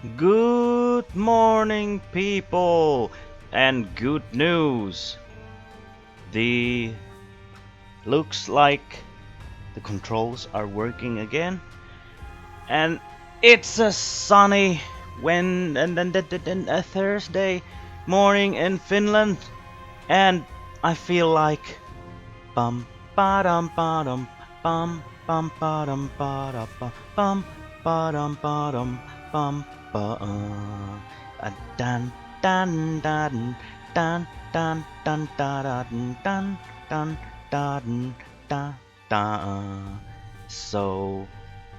Good morning, people, and good news. The looks like the controls are working again, and it's a sunny when a Thursday morning in Finland, and I feel like bum ba dum bum bum ba dum ba da bum ba dum bum ba dun dun dun dun dun dun dun dun dun dun dun dun. So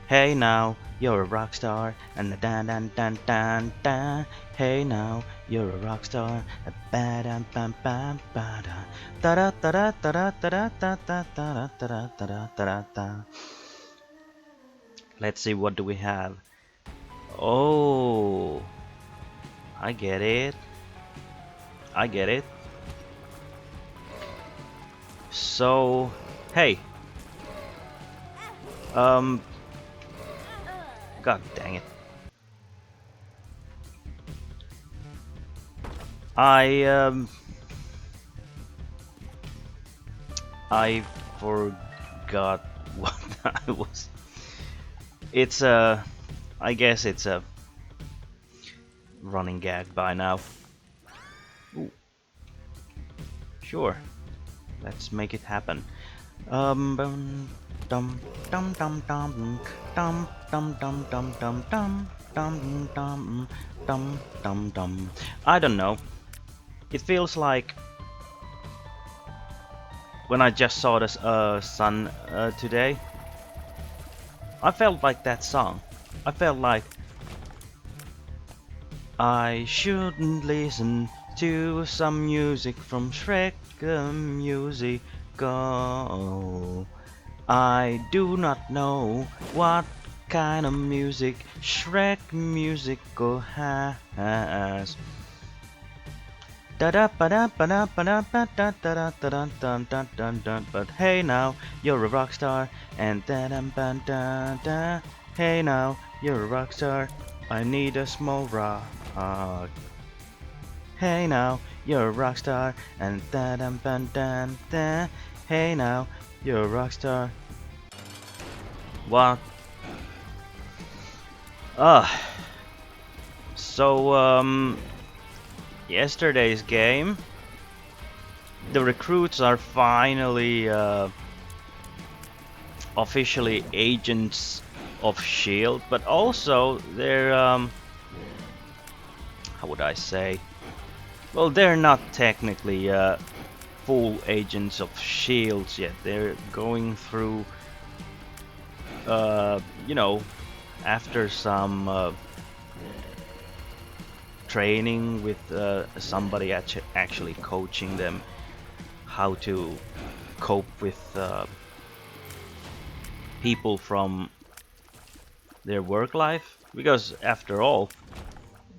hey now, you're a rock star, and the dan dan dan dan dan. Hey now, you're a rock star, a ba dum bum bum ba da da da da da da da da da da da da da da da. Let's see, what do we have? Oh, I get it. I get it. So, hey, um, god dang it. I um I forgot what I was. It's I guess it's a running gag by now. Ooh, sure, let's make it happen. Bum, dum dum dum dum dum dum dum dum dum dum dum dum dum dum dum. I don't know. It feels like when I just saw the sun today, I felt like that song. I felt like I shouldn't listen to some music from Shrek musical. I do not know what kind of music Shrek musical has. Da da ba da ba da ba da ba da da da da dun dun dun dun dun. But hey now, you're a rock star, and da da ba da da. Hey now, you're a rock star. I need a small rock. Hey now, you're a rock star, and da da ba da da. Hey now, you're a rock star. What? Ah, so yesterday's game, the recruits are finally officially agents of Shield, but also they're how would I say? Well, they're not technically full agents of Shields yet. They're going through, you know, after some training with somebody actually coaching them how to cope with people from their work life, because after all,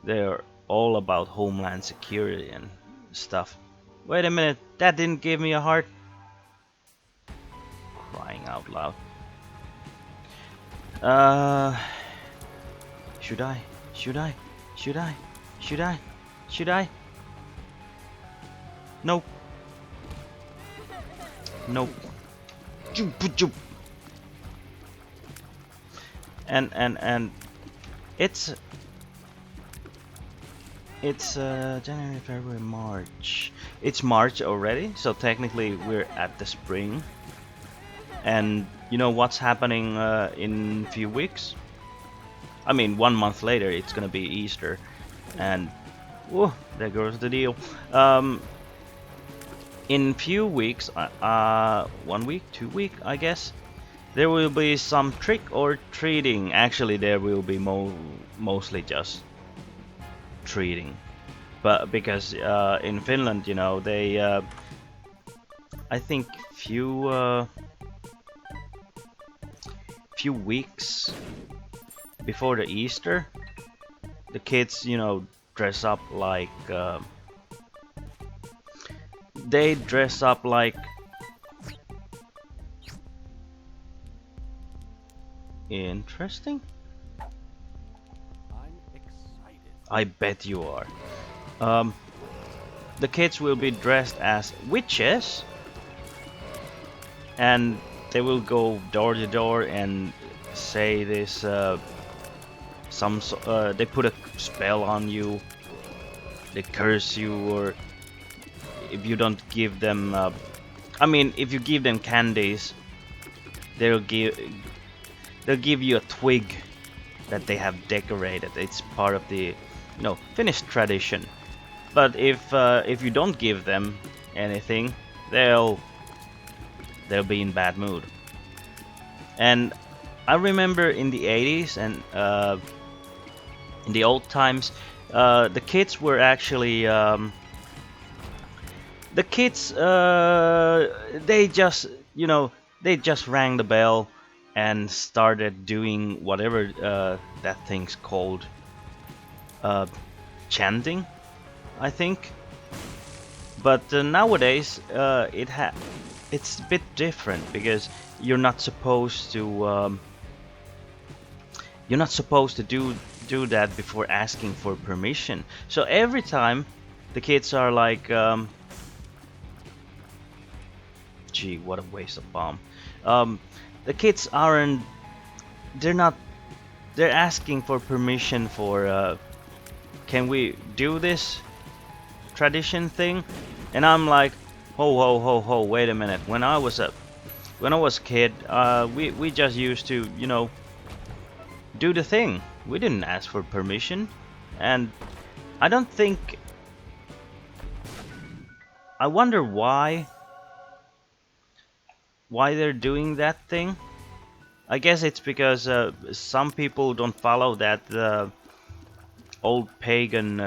they're all about homeland security and stuff. Wait a minute, that didn't give me a heart. Crying out loud. Uh, should I? Should I? Should I? Should I? Should I? Nope. Nope. And it's January, February, March. It's March already, so technically we're at the spring. And you know what's happening in a few weeks? I mean, 1 month later it's gonna be Easter, and whoa, there goes the deal. In few weeks, 1 week, 2 week, I guess, there will be some trick or treating. Actually, there will be mostly just treating, but because in Finland, you know, they I think few weeks before the Easter, the kids, you know, dress up like they dress up like interesting. I bet you are. Um, the kids will be dressed as witches, and they will go door to door and say this. They put a spell on you. They curse you, or if you don't give them. I mean, if you give them candies, they'll give they'll give you a twig that they have decorated. It's part of the, Finnish tradition. But if you don't give them anything, they'll be in bad mood. And I remember in the 80s and in the old times, the kids were actually the kids. They just they just rang the bell and started doing whatever that thing's called, uh, chanting, I think. But nowadays, it's a bit different because you're not supposed to do that before asking for permission. So every time the kids are like, gee, what a waste of bomb. Um, the kids aren't. They're not. They're asking for permission for. Can we do this tradition thing? And I'm like, ho ho ho ho, wait a minute. When I was a kid, we just used to, do the thing. We didn't ask for permission, and I don't think. I wonder why they're doing that thing. I guess it's because some people don't follow that old pagan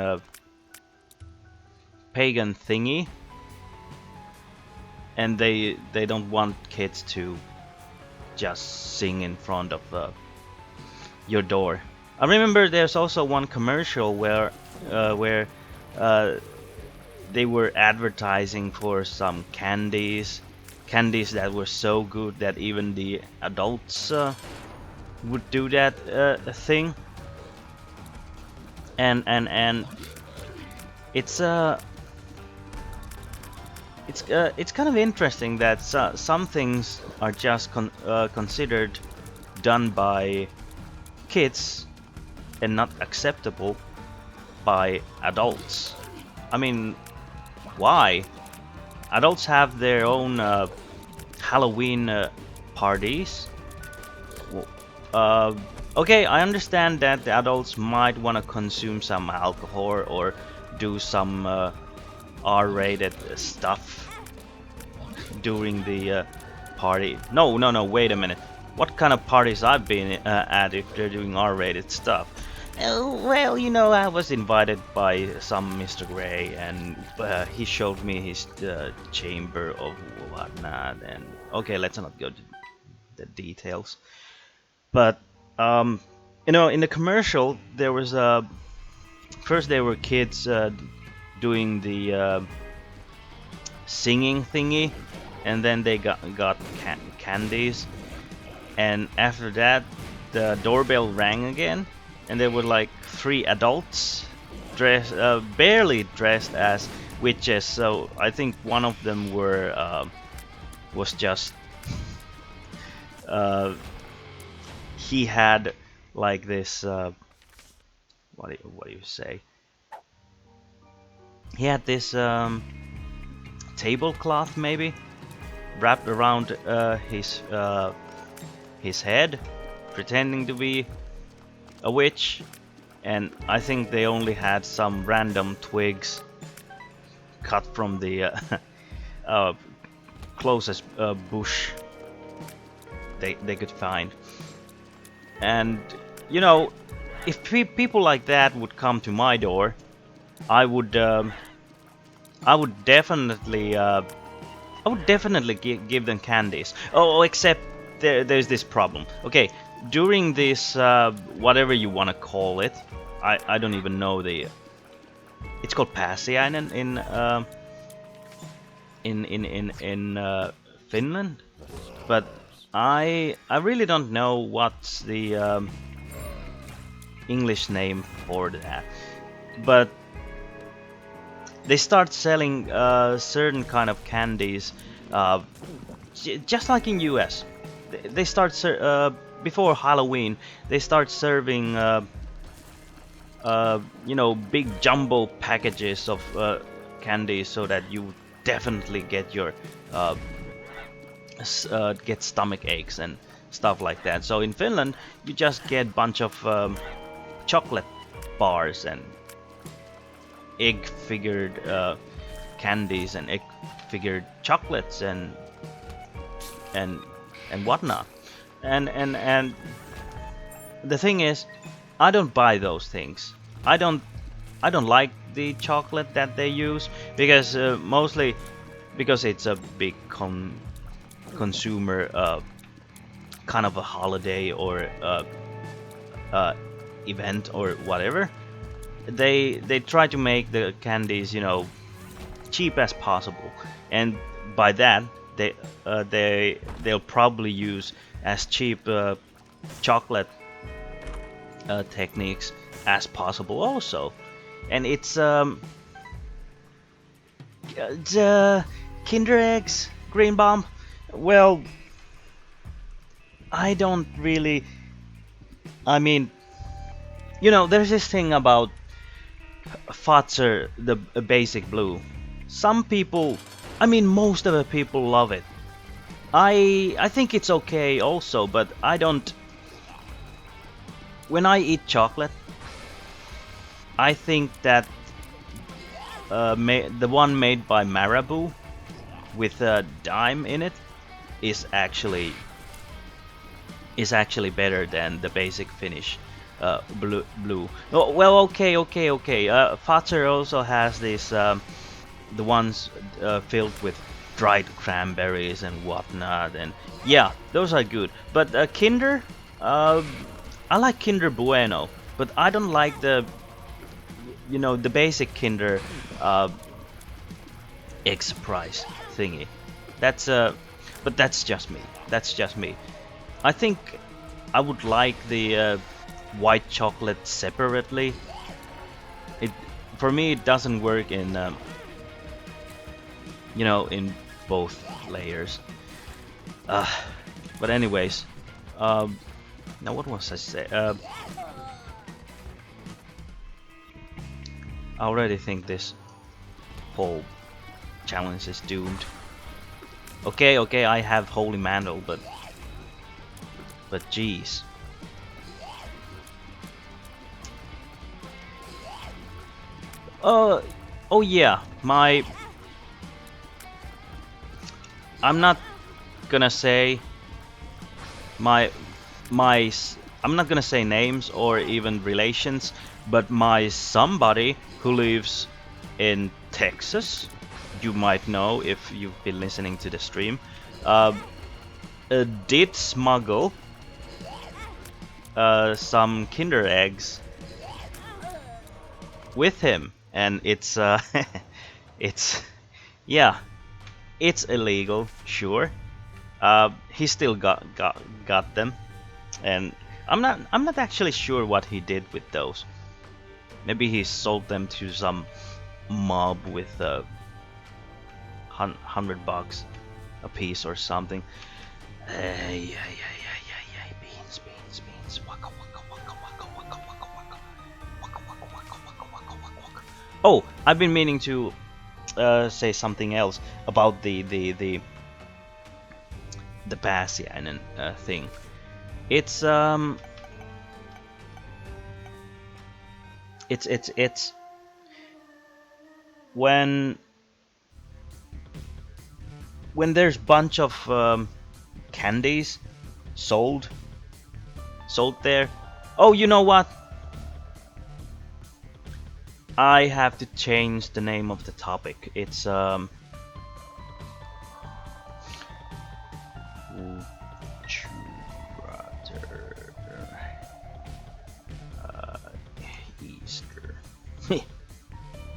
thingy, and they don't want kids to just sing in front of your door. I remember there's also one commercial where uh, they were advertising for some candies that were so good that even the adults would do that thing. And it's it's kind of interesting that some things are just considered done by kids and not acceptable by adults. I mean, why? Adults have their own Halloween parties. Uh, okay, I understand that the adults might want to consume some alcohol or do some R-rated stuff during the party. No, wait a minute. What kind of parties I've been at if they're doing R-rated stuff? Well, I was invited by some Mr. Gray, and he showed me his chamber of whatnot. And okay, let's not go to the details. But in the commercial, there was first there were kids doing the singing thingy, and then they got candies, and after that, the doorbell rang again. And there were like 3 adults barely dressed as witches. So I think one of them was just he had like this what do you say? He had this tablecloth maybe wrapped around his head, pretending to be a witch, and I think they only had some random twigs cut from the closest bush they could find. And if people like that would come to my door, I would definitely give them candies. Oh, except there's this problem. Okay, during this whatever you want to call it, I don't even know it's called Pääsiäinen in Finland, but I really don't know what's the English name for that. but they start selling certain kind of candies, uh, just like in US. They start before Halloween. They start serving big jumbo packages of candy so that you definitely get your uh, get stomach aches and stuff like that. So in Finland, you just get bunch of chocolate bars and egg figured candies and egg figured chocolates and and whatnot. And the thing is, I don't buy those things. I don't like the chocolate that they use because mostly because it's a big consumer kind of a holiday or uh, event or whatever. They try to make the candies, cheap as possible, and by that they'll probably use as cheap chocolate techniques as possible also. And it's Kinder Eggs, Green Bomb. Well, I don't really. I mean, there's this thing about Fatser, the basic blue. Some people, I mean, most of the people love it. I think it's okay also, but I don't. When I eat chocolate, I think that the one made by Marabou with a dime in it is actually better than the basic Finnish blue. Oh, well, okay. Fazer also has this the ones filled with dried cranberries and whatnot, and yeah, those are good. But Kinder, I like Kinder Bueno, but I don't like the basic Kinder egg surprise thingy. That's but that's just me. That's just me. I think I would like the white chocolate separately. It For me it doesn't work in both layers. Uh, but anyways, now what was I say? I already think this whole challenge is doomed. Okay, I have Holy Mantle, but geez. Oh yeah, I'm not gonna say my I'm not gonna say names or even relations, but my somebody who lives in Texas, you might know if you've been listening to the stream, did smuggle some Kinder eggs with him, and it's it's yeah, it's illegal, sure. He still got them, and I'm not actually sure what he did with those. Maybe he sold them to some mob with $100 a piece or something. Yeah. Beans. Waka waka waka waka waka waka waka waka waka waka waka waka waka. Oh, I've been meaning to say something else about the Pääsiäinen thing. It's when there's bunch of candies sold there. Oh, you know what? I have to change the name of the topic. It's Easter.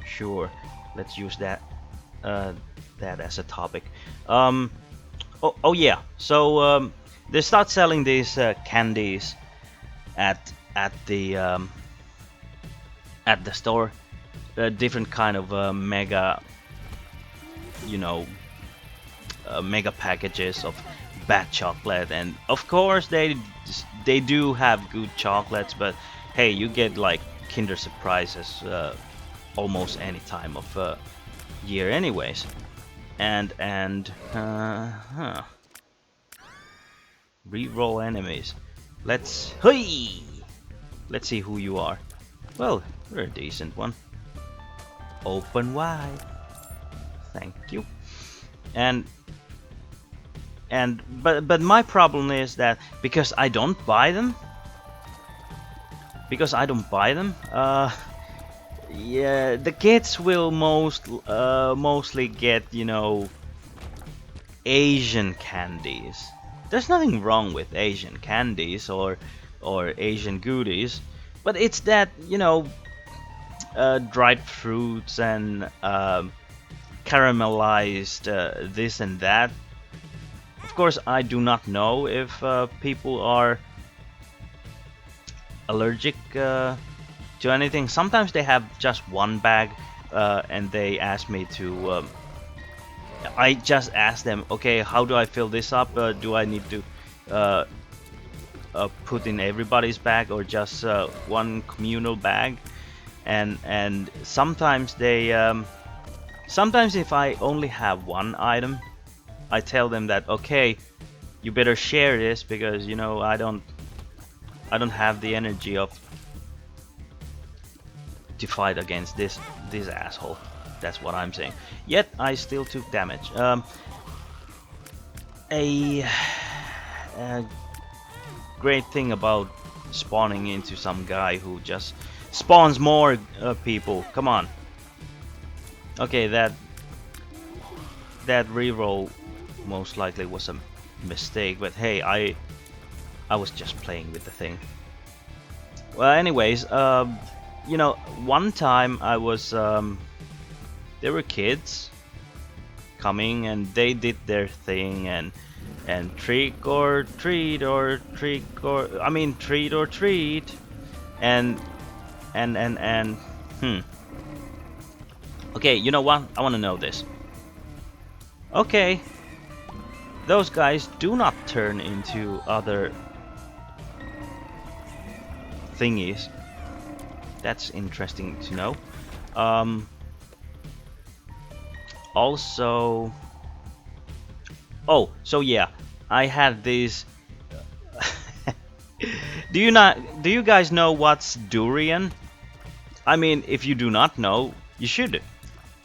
Sure, let's use that as a topic. Oh yeah. So they start selling these candies at the store, different kind of mega, you know, mega packages of bad chocolate, and of course they do have good chocolates, but hey, you get like Kinder Surprises almost any time of year, anyways. And re-roll enemies. Hey! Let's see who you are. Well, you're a decent one. Open wide. Thank you. And but my problem is that because I don't buy them, yeah, the kids will mostly get, you know, Asian candies. There's nothing wrong with Asian candies or Asian goodies, but it's that, you know, dried fruits and caramelized this and that. Of course, I do not know if people are allergic to anything. Sometimes they have just one bag, and they ask me to. I just ask them, okay, how do I fill this up? Do I need to put in everybody's bag or just one communal bag? And sometimes they, sometimes if I only have one item, I tell them that, okay, you better share this because, you know, I don't have the energy of to fight against this asshole. That's what I'm saying. Yet I still took damage. A great thing about spawning into some guy who just spawns more people. Come on. Okay, that reroll most likely was a mistake, but hey, I was just playing with the thing. Well, anyways, you know, one time I was there were kids coming and they did their thing and trick or treat and okay, you know what? I want to know this. Okay, those guys do not turn into other thingies. That's interesting to know. Also, oh, so yeah, I had this. Do you guys know what's durian? I mean, if you do not know, you should,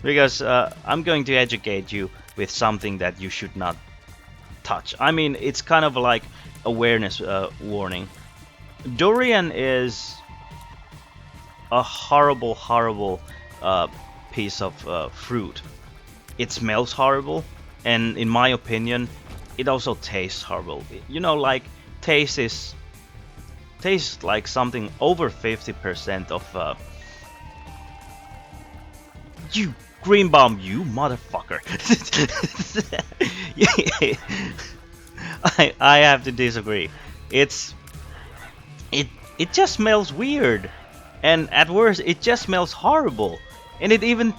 because I'm going to educate you with something that you should not touch. I mean, it's kind of like awareness warning. Durian is a horrible piece of fruit. It smells horrible, and in my opinion, it also tastes horrible. You know, like tastes like something over 50% of you green bomb, you motherfucker. I have to disagree. It just smells weird, and at worst, it just smells horrible, and it even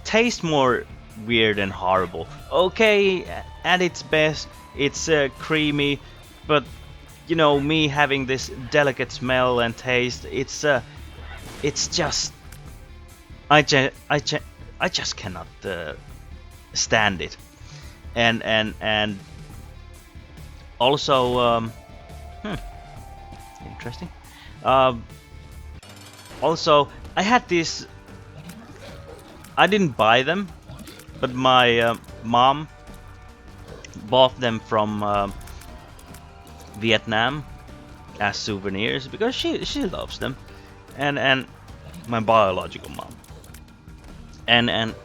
tastes more weird and horrible. Okay, at its best, it's creamy, but you know, me having this delicate smell and taste, it's just I just cannot stand it. And also interesting. Also, I had this. I didn't buy them, but my mom bought them from Vietnam as souvenirs because she loves them, and my biological mom. And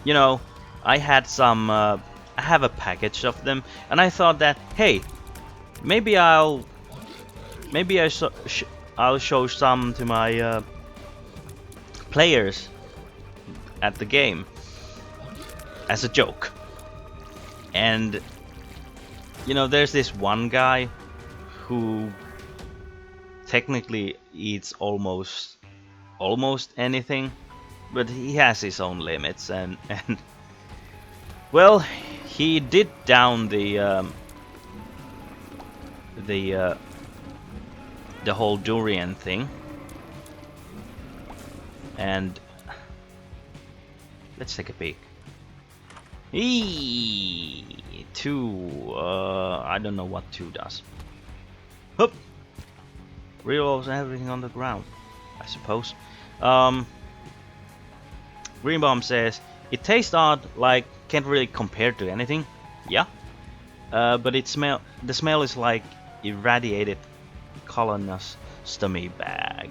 you know, I had some. I have a package of them, and I thought that, hey, maybe I'll show some to my players at the game as a joke. And you know, there's this one guy who technically eats almost almost anything, but he has his own limits, and well, he did down the uh, the whole durian thing, and let's take a peek. Two. I don't know what two does. Hup. Reloads everything on the ground, I suppose. Greenbaum says it tastes odd, like can't really compare to anything. Yeah. But the smell is like irradiated colostomy bag.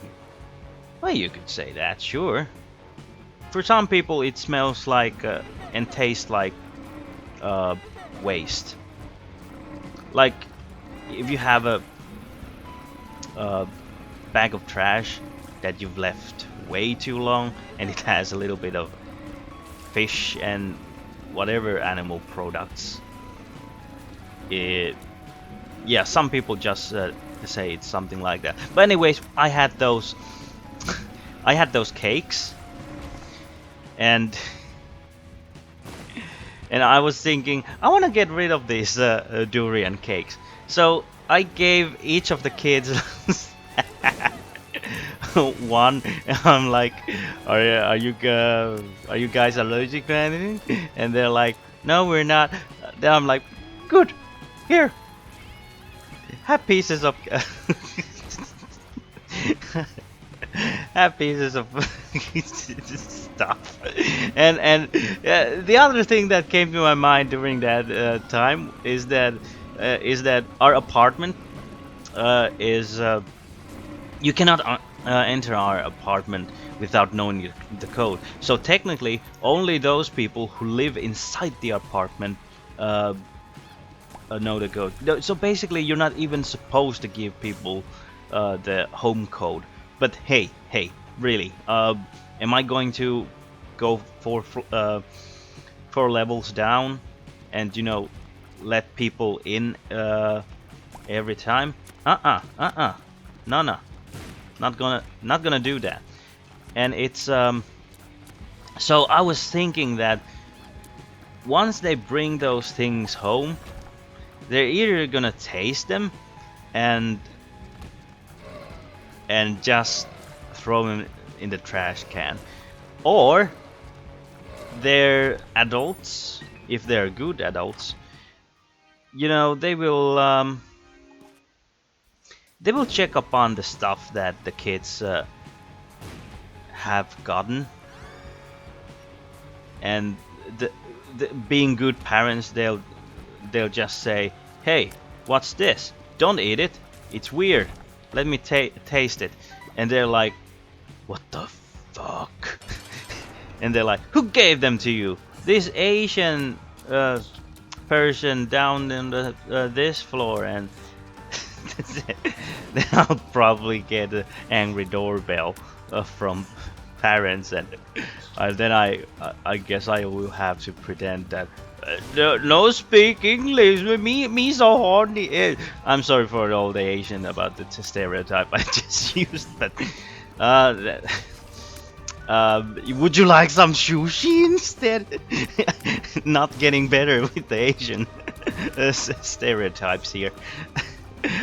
Well, you could say that, sure. For some people, it smells like and tastes like waste. Like if you have a bag of trash that you've left way too long, and it has a little bit of fish and whatever animal products. Yeah, some people just say it's something like that. But anyways, I had those. I had those cakes, and I was thinking I want to get rid of these durian cakes. So I gave each of the kids one. I'm like, are you guys allergic to anything? And they're like, no, we're not. Then I'm like, good. Here, have pieces of have pieces of stuff. And the other thing that came to my mind during that time is that our apartment is you cannot enter our apartment without knowing the code. So technically, only those people who live inside the apartment know the code. So basically, you're not even supposed to give people the home code. But hey, really, am I going to go four levels down and let people in every time? No, not gonna do that. And it's so I was thinking that once they bring those things home, they're either gonna taste them and just throw them in the trash can, or they're adults, if they're good adults, they will check upon the stuff that the kids have gotten, and the being good parents, they'll just say, hey, what's this? Don't eat it, it's weird, let me taste it. And they're like, what the fuck? And they're like, who gave them to you? This Asian person down in this floor. And then I'll probably get an angry doorbell from parents, and then I guess I will have to pretend that no speak English with me so horny. I'm sorry for all the Asian about the stereotype I just used, but would you like some sushi instead? Not getting better with the Asian stereotypes here.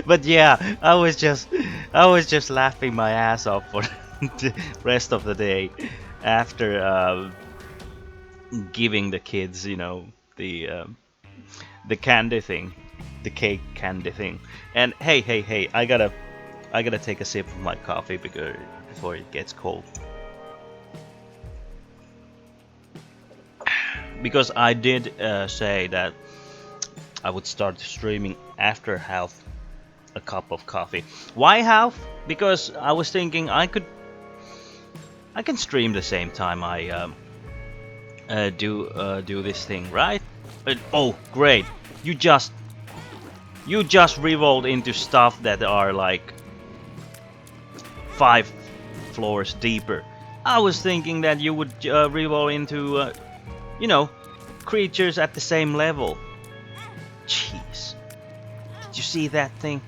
But yeah, I was just laughing my ass off for the rest of the day after giving the kids, the candy thing, the cake candy thing. And hey, I gotta take a sip of my coffee before it gets cold. Because I did say that I would start streaming after half a cup of coffee. Why half? Because I was thinking I can stream the same time I do this thing, right? Oh, great! You just revolved into stuff that are like 5 floors deeper. I was thinking that you would revolve into creatures at the same level. Jeez, did you see that thing?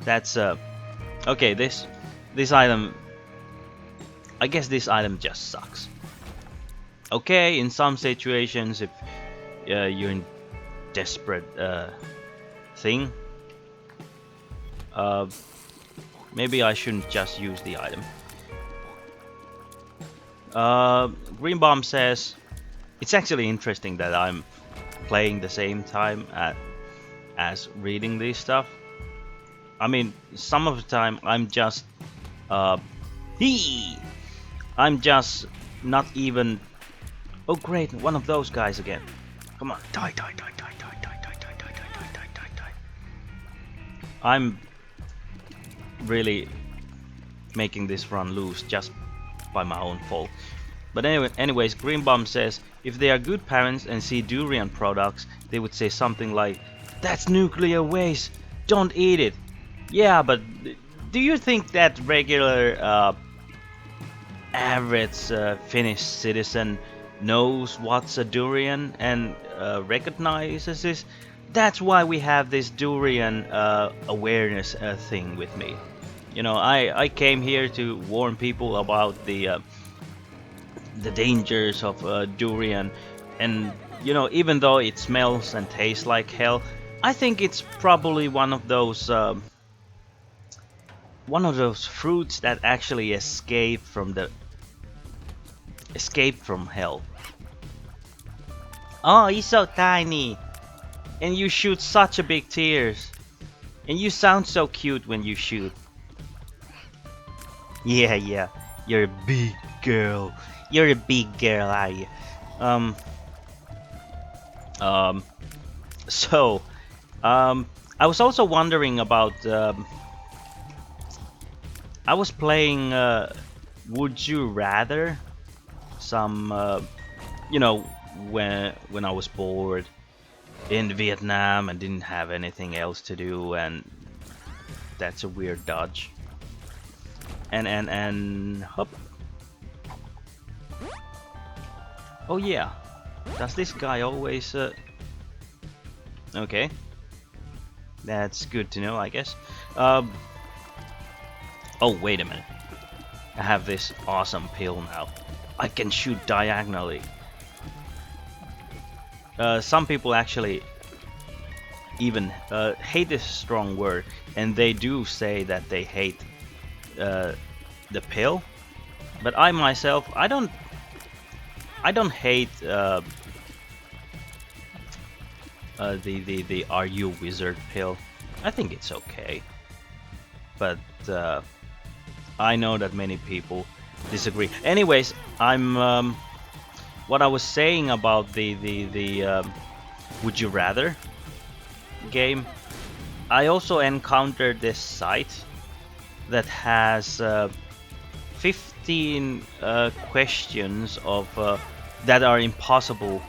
That's okay. This this item, I guess this item just sucks. Okay, in some situations, if you're in desperate thing, maybe I shouldn't just use the item. Green Bomb says it's actually interesting that I'm playing the same time as reading this stuff. I mean, some of the time I'm just I'm just not even. Oh great, one of those guys again. Come on, die, die, die, die, die, die, die, die, die, die, die, die, die. I'm really making this run loose just by my own fault. But anyways, Green Bomb says if they are good parents and see durian products, they would say something like, "That's nuclear waste. Don't eat it." Yeah, but do you think that regular average Finnish citizen knows what's a durian and recognizes this? That's why we have this durian awareness thing with me. You know, I came here to warn people about the dangers of durian, and you know, even though it smells and tastes like hell, I think it's probably one of those fruits that actually escape from hell. Oh, he's so tiny, and you shoot such a big tears, and you sound so cute when you shoot. Yeah, yeah, you're a big girl. You're a big girl, are you? So, I was also wondering about. I was playing Would You Rather. Some, you know, when I was bored in Vietnam and didn't have anything else to do, and that's a weird dodge. And hop. Oh yeah, does this guy always? Okay, that's good to know, I guess. Oh wait a minute, I have this awesome pill now. I can shoot diagonally. Some people actually even hate is a strong word, and they do say that they hate the pill. But I myself, I don't hate the Are You Wizard pill. I think it's okay, but I know that many people disagree. Anyways, I'm what I was saying about the Would You Rather game. I also encountered this site that has 15 questions of that are impossible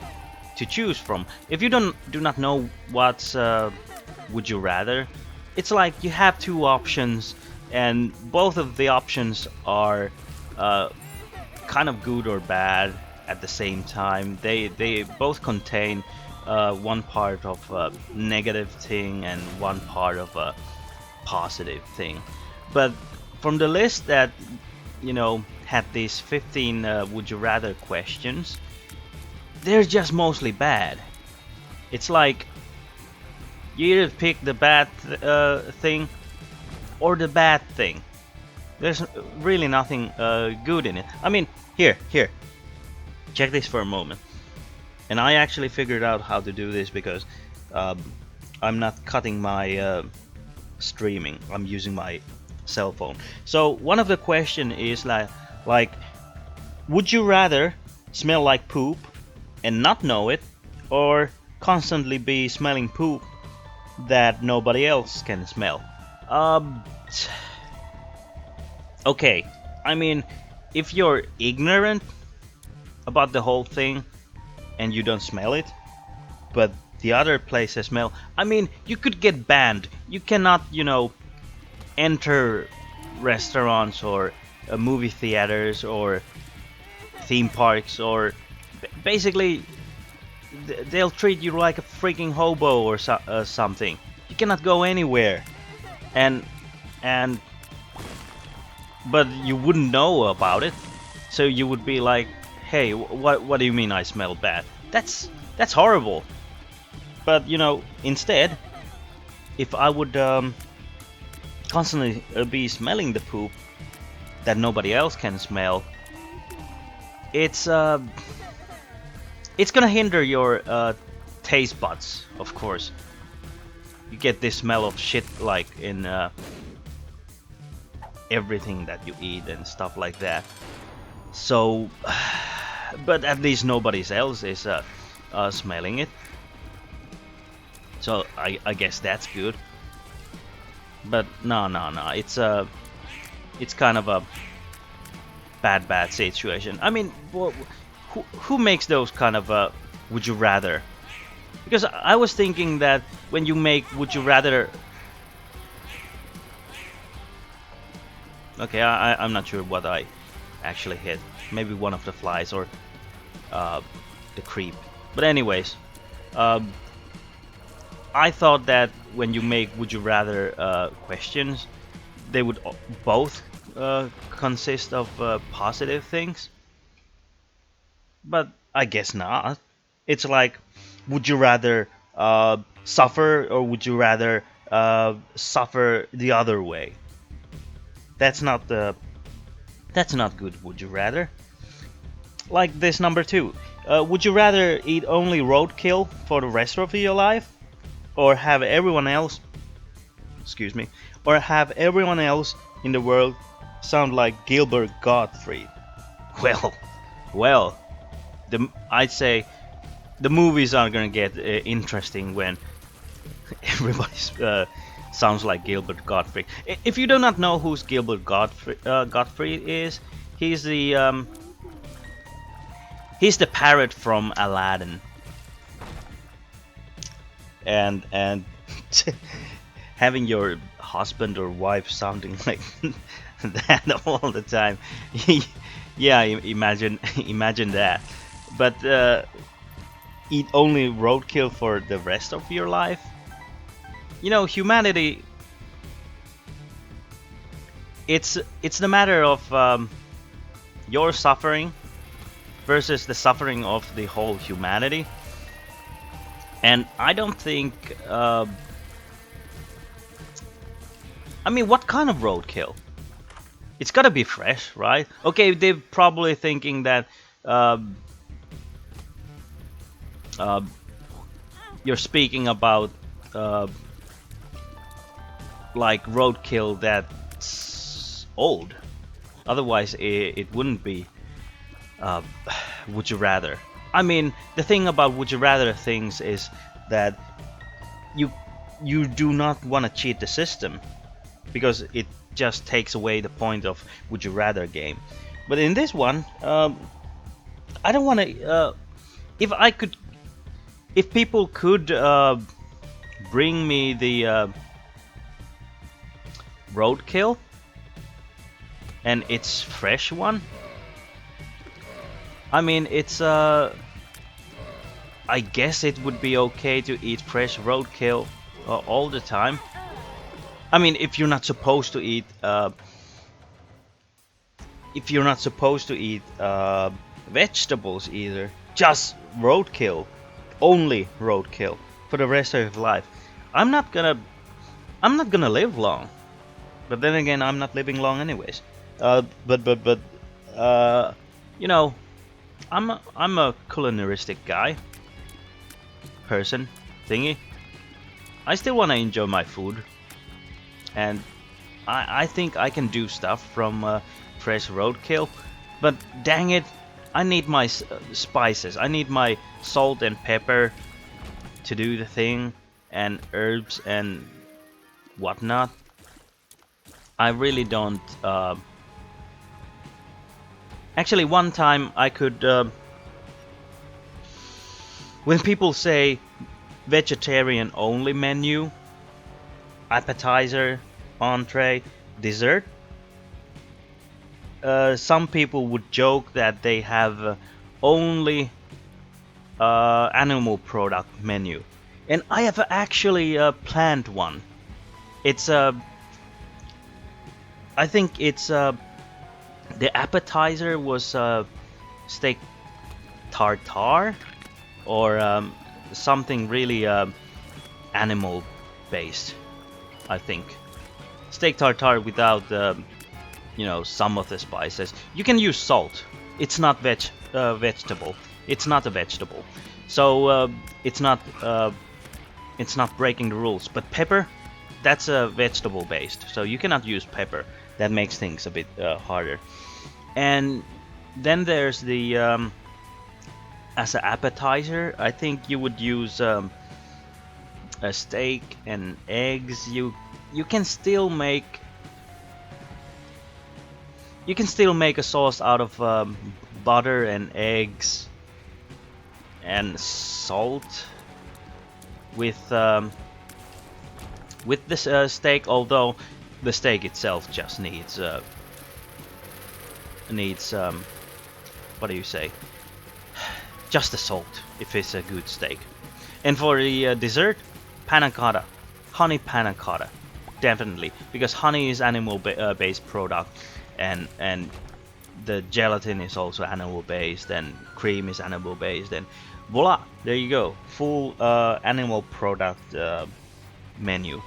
to choose from. If you do not know what's Would You Rather, it's like you have two options, and both of the options are kind of good or bad at the same time. They both contain one part of a negative thing and one part of a positive thing. But from the list that, you know, had these 15 Would You Rather questions, they're just mostly bad. It's like you either pick the bad thing or the bad thing. There's really nothing good in it. I mean, here, check this for a moment. And I actually figured out how to do this because I'm not cutting my streaming. I'm using my cell phone. So one of the question is like, would you rather smell like poop and not know it, or constantly be smelling poop that nobody else can smell? Okay, I mean, if you're ignorant about the whole thing and you don't smell it, but the other places smell, I mean, you could get banned. You cannot, you know, enter restaurants or movie theaters or theme parks, or basically they'll treat you like a freaking hobo or something. You cannot go anywhere, and but you wouldn't know about it. So you would be like, "Hey, what do you mean I smell bad? That's horrible." But instead, if I would constantly be smelling the poop that nobody else can smell, it's it's gonna hinder your taste buds, of course. You get this smell of shit like in everything that you eat and stuff like that. So, but at least nobody else is smelling it. So I guess that's good. But no, it's kind of a bad situation. I mean, who makes those kind of would you rather? Because I was thinking that when you make would you rather. Okay, I'm not sure what I actually hit. Maybe one of the flies or the creep. But anyways, I thought that when you make would you rather questions, they would both consist of positive things. But I guess not. It's like, would you rather suffer or would you rather suffer the other way? That's not the. That's not good. Would you rather? Like this number two. Would you rather eat only roadkill for the rest of your life, or have everyone else? Excuse me. Or have everyone else in the world sound like Gilbert Gottfried? Well, well. I'd say the movies are gonna get interesting when everybody sounds like Gilbert Gottfried. If you do not know who Gilbert Gottfried is, he's the parrot from Aladdin, and having your husband or wife sounding like that all the time, yeah, imagine that. But eat only roadkill for the rest of your life. Humanity. It's the matter of your suffering versus the suffering of the whole humanity. And I don't think. I mean, what kind of roadkill? It's gotta be fresh, right? Okay, they're probably thinking that. You're speaking about like roadkill that's old. Otherwise, it wouldn't be. Would you rather? I mean, the thing about would you rather things is that you do not want to cheat the system because it just takes away the point of would you rather game. But in this one, I don't want to. If people could bring me the roadkill and it's fresh one, I mean it's I guess it would be okay to eat fresh roadkill all the time. I mean, if you're not supposed to eat vegetables either, just roadkill, only roadkill for the rest of your life. I'm not gonna live long, but then again, I'm not living long anyways. But you know, I'm a culinaristic guy, person, thingy. I still want to enjoy my food, and I think I can do stuff from fresh roadkill. But dang it, I need my spices. I need my salt and pepper to do the thing, and herbs and whatnot. I really don't. Actually, one time I could. When people say vegetarian only menu, appetizer, entree, dessert, some people would joke that they have only animal product menu, and I have actually planned one. It's I think it's The appetizer was steak tartare or something really animal based, I think. Steak tartare without some of the spices. You can use salt. It's not vegetable. It's not a vegetable, so it's not breaking the rules. But pepper, that's a vegetable based, so you cannot use pepper. That makes things a bit harder. And then there's the as an appetizer, I think you would use a steak and eggs. You can still make a sauce out of butter and eggs and salt with this steak. Although the steak itself just needs what do you say? Just the salt if it's a good steak. And for the dessert, panna cotta, honey panna cotta, definitely, because honey is animal-based product, and the gelatin is also animal-based, and cream is animal-based, and voila, there you go, full animal product menu.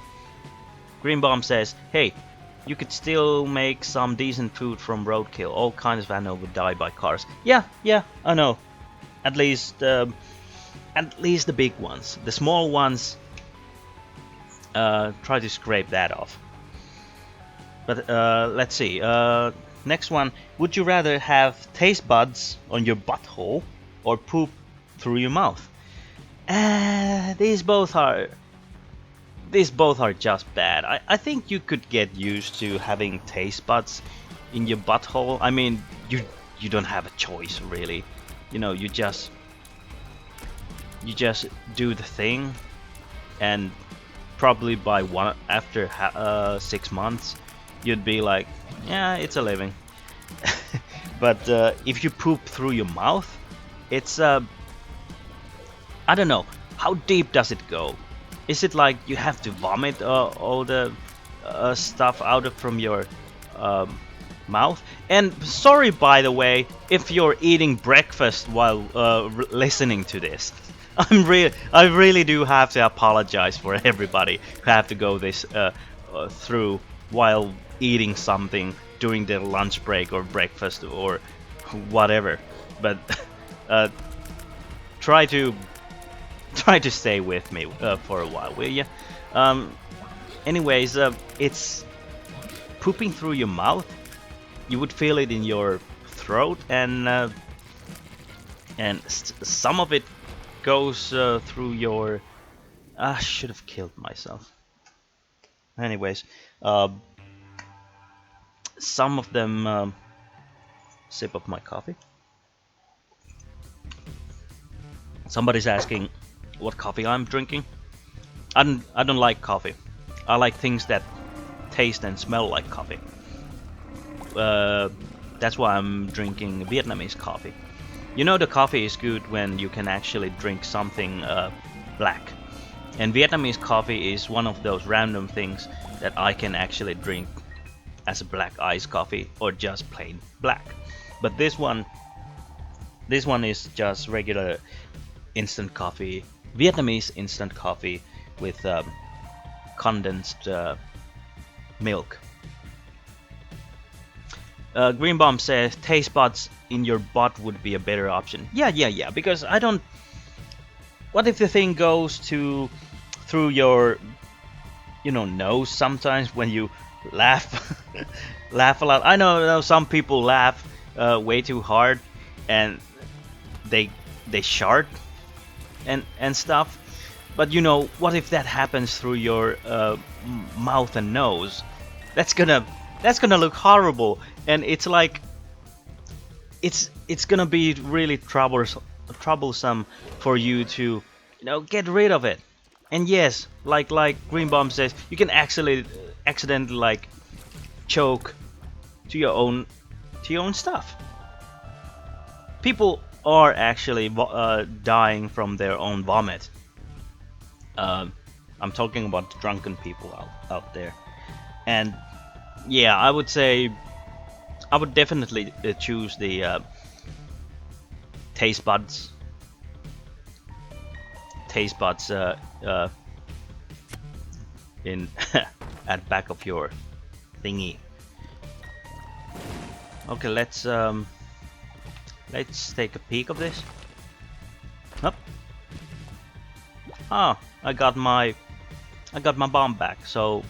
Green Bomb says, hey, you could still make some decent food from roadkill. All kinds of animals would die by cars. Yeah, I know. At least the big ones. The small ones, try to scrape that off. But let's see. Next one. Would you rather have taste buds on your butthole or poop through your mouth? These both are just bad. I think you could get used to having taste buds in your butthole. I mean, you don't have a choice really. You just do the thing, and probably after 6 months, you'd be like, yeah, it's a living. But if you poop through your mouth, it's I don't know, how deep does it go? Is it like you have to vomit all the stuff out from your mouth? And sorry, by the way, if you're eating breakfast while listening to this. I really do have to apologize for everybody who have to go this through while eating something during their lunch break or breakfast or whatever. But try to stay with me for a while, will you? Anyways, it's pooping through your mouth. You would feel it in your throat, and some of it goes through your. I should have killed myself. Anyways, some of them. Sip of my coffee. Somebody's asking what coffee I'm drinking. I don't like coffee. I like things that taste and smell like coffee. That's why I'm drinking Vietnamese coffee. The coffee is good when you can actually drink something black. And Vietnamese coffee is one of those random things that I can actually drink as a black iced coffee or just plain black. But this one is just regular instant coffee, Vietnamese instant coffee with condensed milk. Green Bomb says taste buds in your butt would be a better option. Yeah. Because I don't. What if the thing goes through your, nose sometimes when you laugh, laugh a lot. I know some people laugh way too hard, and they shart and stuff. But what if that happens through your mouth and nose? That's gonna look horrible, and it's like it's gonna be really troublesome for you to get rid of it. And yes, like Green Bomb says, you can actually accidentally like choke to your own stuff. People are actually dying from their own vomit. I'm talking about drunken people out there. And yeah, I would say I would definitely choose the taste buds. Taste buds in at back of your thingy. Okay, let's take a peek of this. Up. Ah, I got my bomb back. So,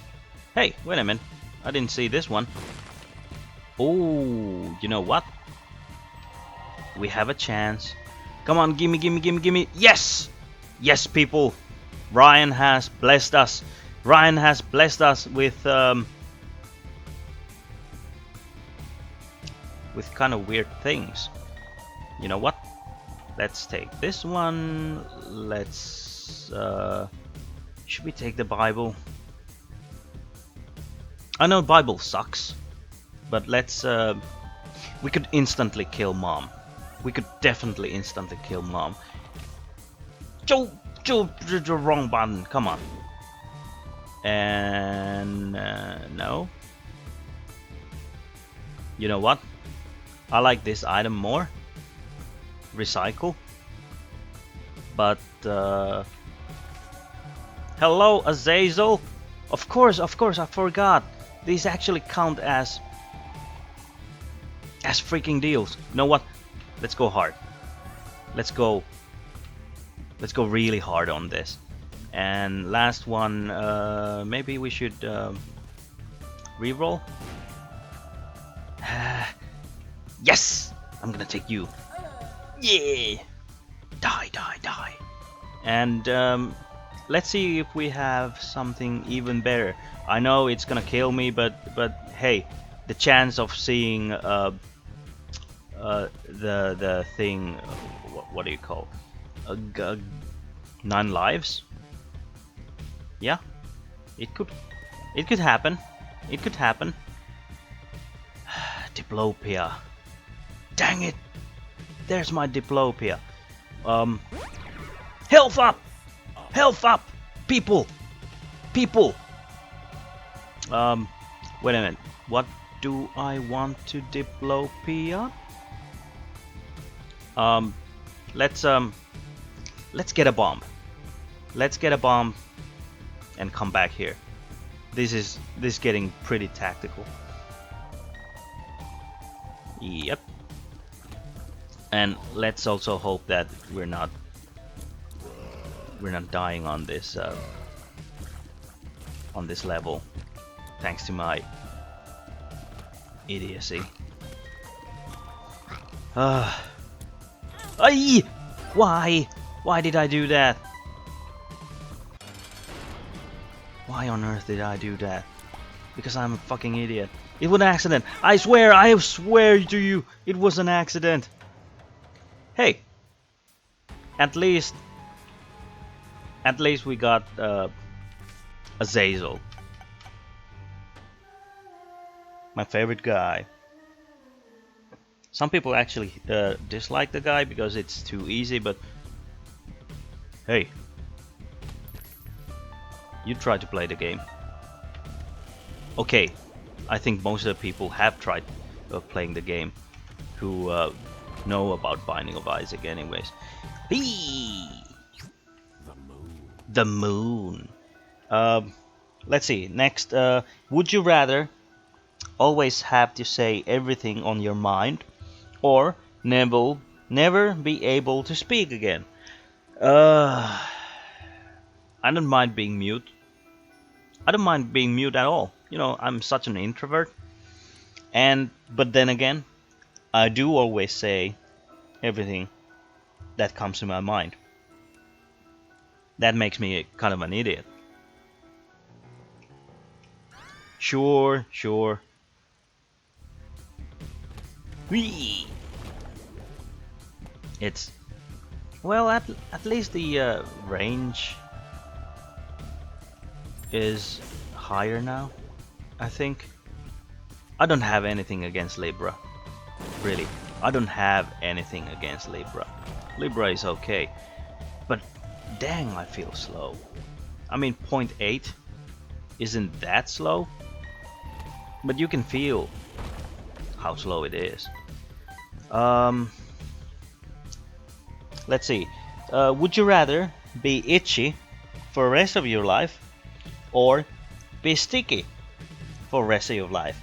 hey, wait a minute. I didn't see this one. Oh, you know what? We have a chance. Come on, gimme, gimme, gimme, gimme. Yes! Yes, people. Ryan has blessed us. Ryan has blessed us with kind of weird things. You know what? Let's take this one. Let's should we take the Bible? I know Bible sucks, but let's we could instantly kill Mom. We could definitely instantly kill Mom. Joe, wrong button. Come on. And no. You know what? I like this item more. Recycle. But hello, Azazel. Of course, I forgot. These actually count as freaking deals. You know what? Let's go hard. Let's go really hard on this. And last one, maybe we should reroll. Yes! I'm gonna take you. Yeah! Die. And let's see if we have something even better. I know it's gonna kill me, but hey, the chance of seeing the thing, what do you call? 9 lives? Yeah, it could happen. It could happen. Diplopia. Dang it! There's my Diplopia. Health up! Health up! People! People! Wait a minute. What do I want to Diplopia? Let's get a bomb. Let's get a bomb and come back here. This is getting pretty tactical. Yep. And let's also hope that we're not dying on this level, thanks to my idiocy. Ay! Why did I do that? Why on earth did I do that? Because I'm a fucking idiot. It was an accident. I swear to you, it was an accident. Hey, at least we got Azazel, my favorite guy. Some people actually dislike the guy because it's too easy, but hey, you try to play the game. Okay, I think most of the people have tried playing the game who know about Binding of Isaac anyways. Hey! The moon. Let's see, next, would you rather always have to say everything on your mind, or never be able to speak again? I don't mind being mute. I don't mind being mute at all. You know, I'm such an introvert. But then again, I do always say everything that comes to my mind. That makes me kind of an idiot. Sure. Whee! It's, well, at least the range is higher now, I think. I don't have anything against Libra. Really, I don't have anything against Libra. Libra is okay. But dang, I feel slow. I mean, 0.8 isn't that slow. But you can feel how slow it is. Let's see. Would you rather be itchy for the rest of your life or be sticky for the rest of your life?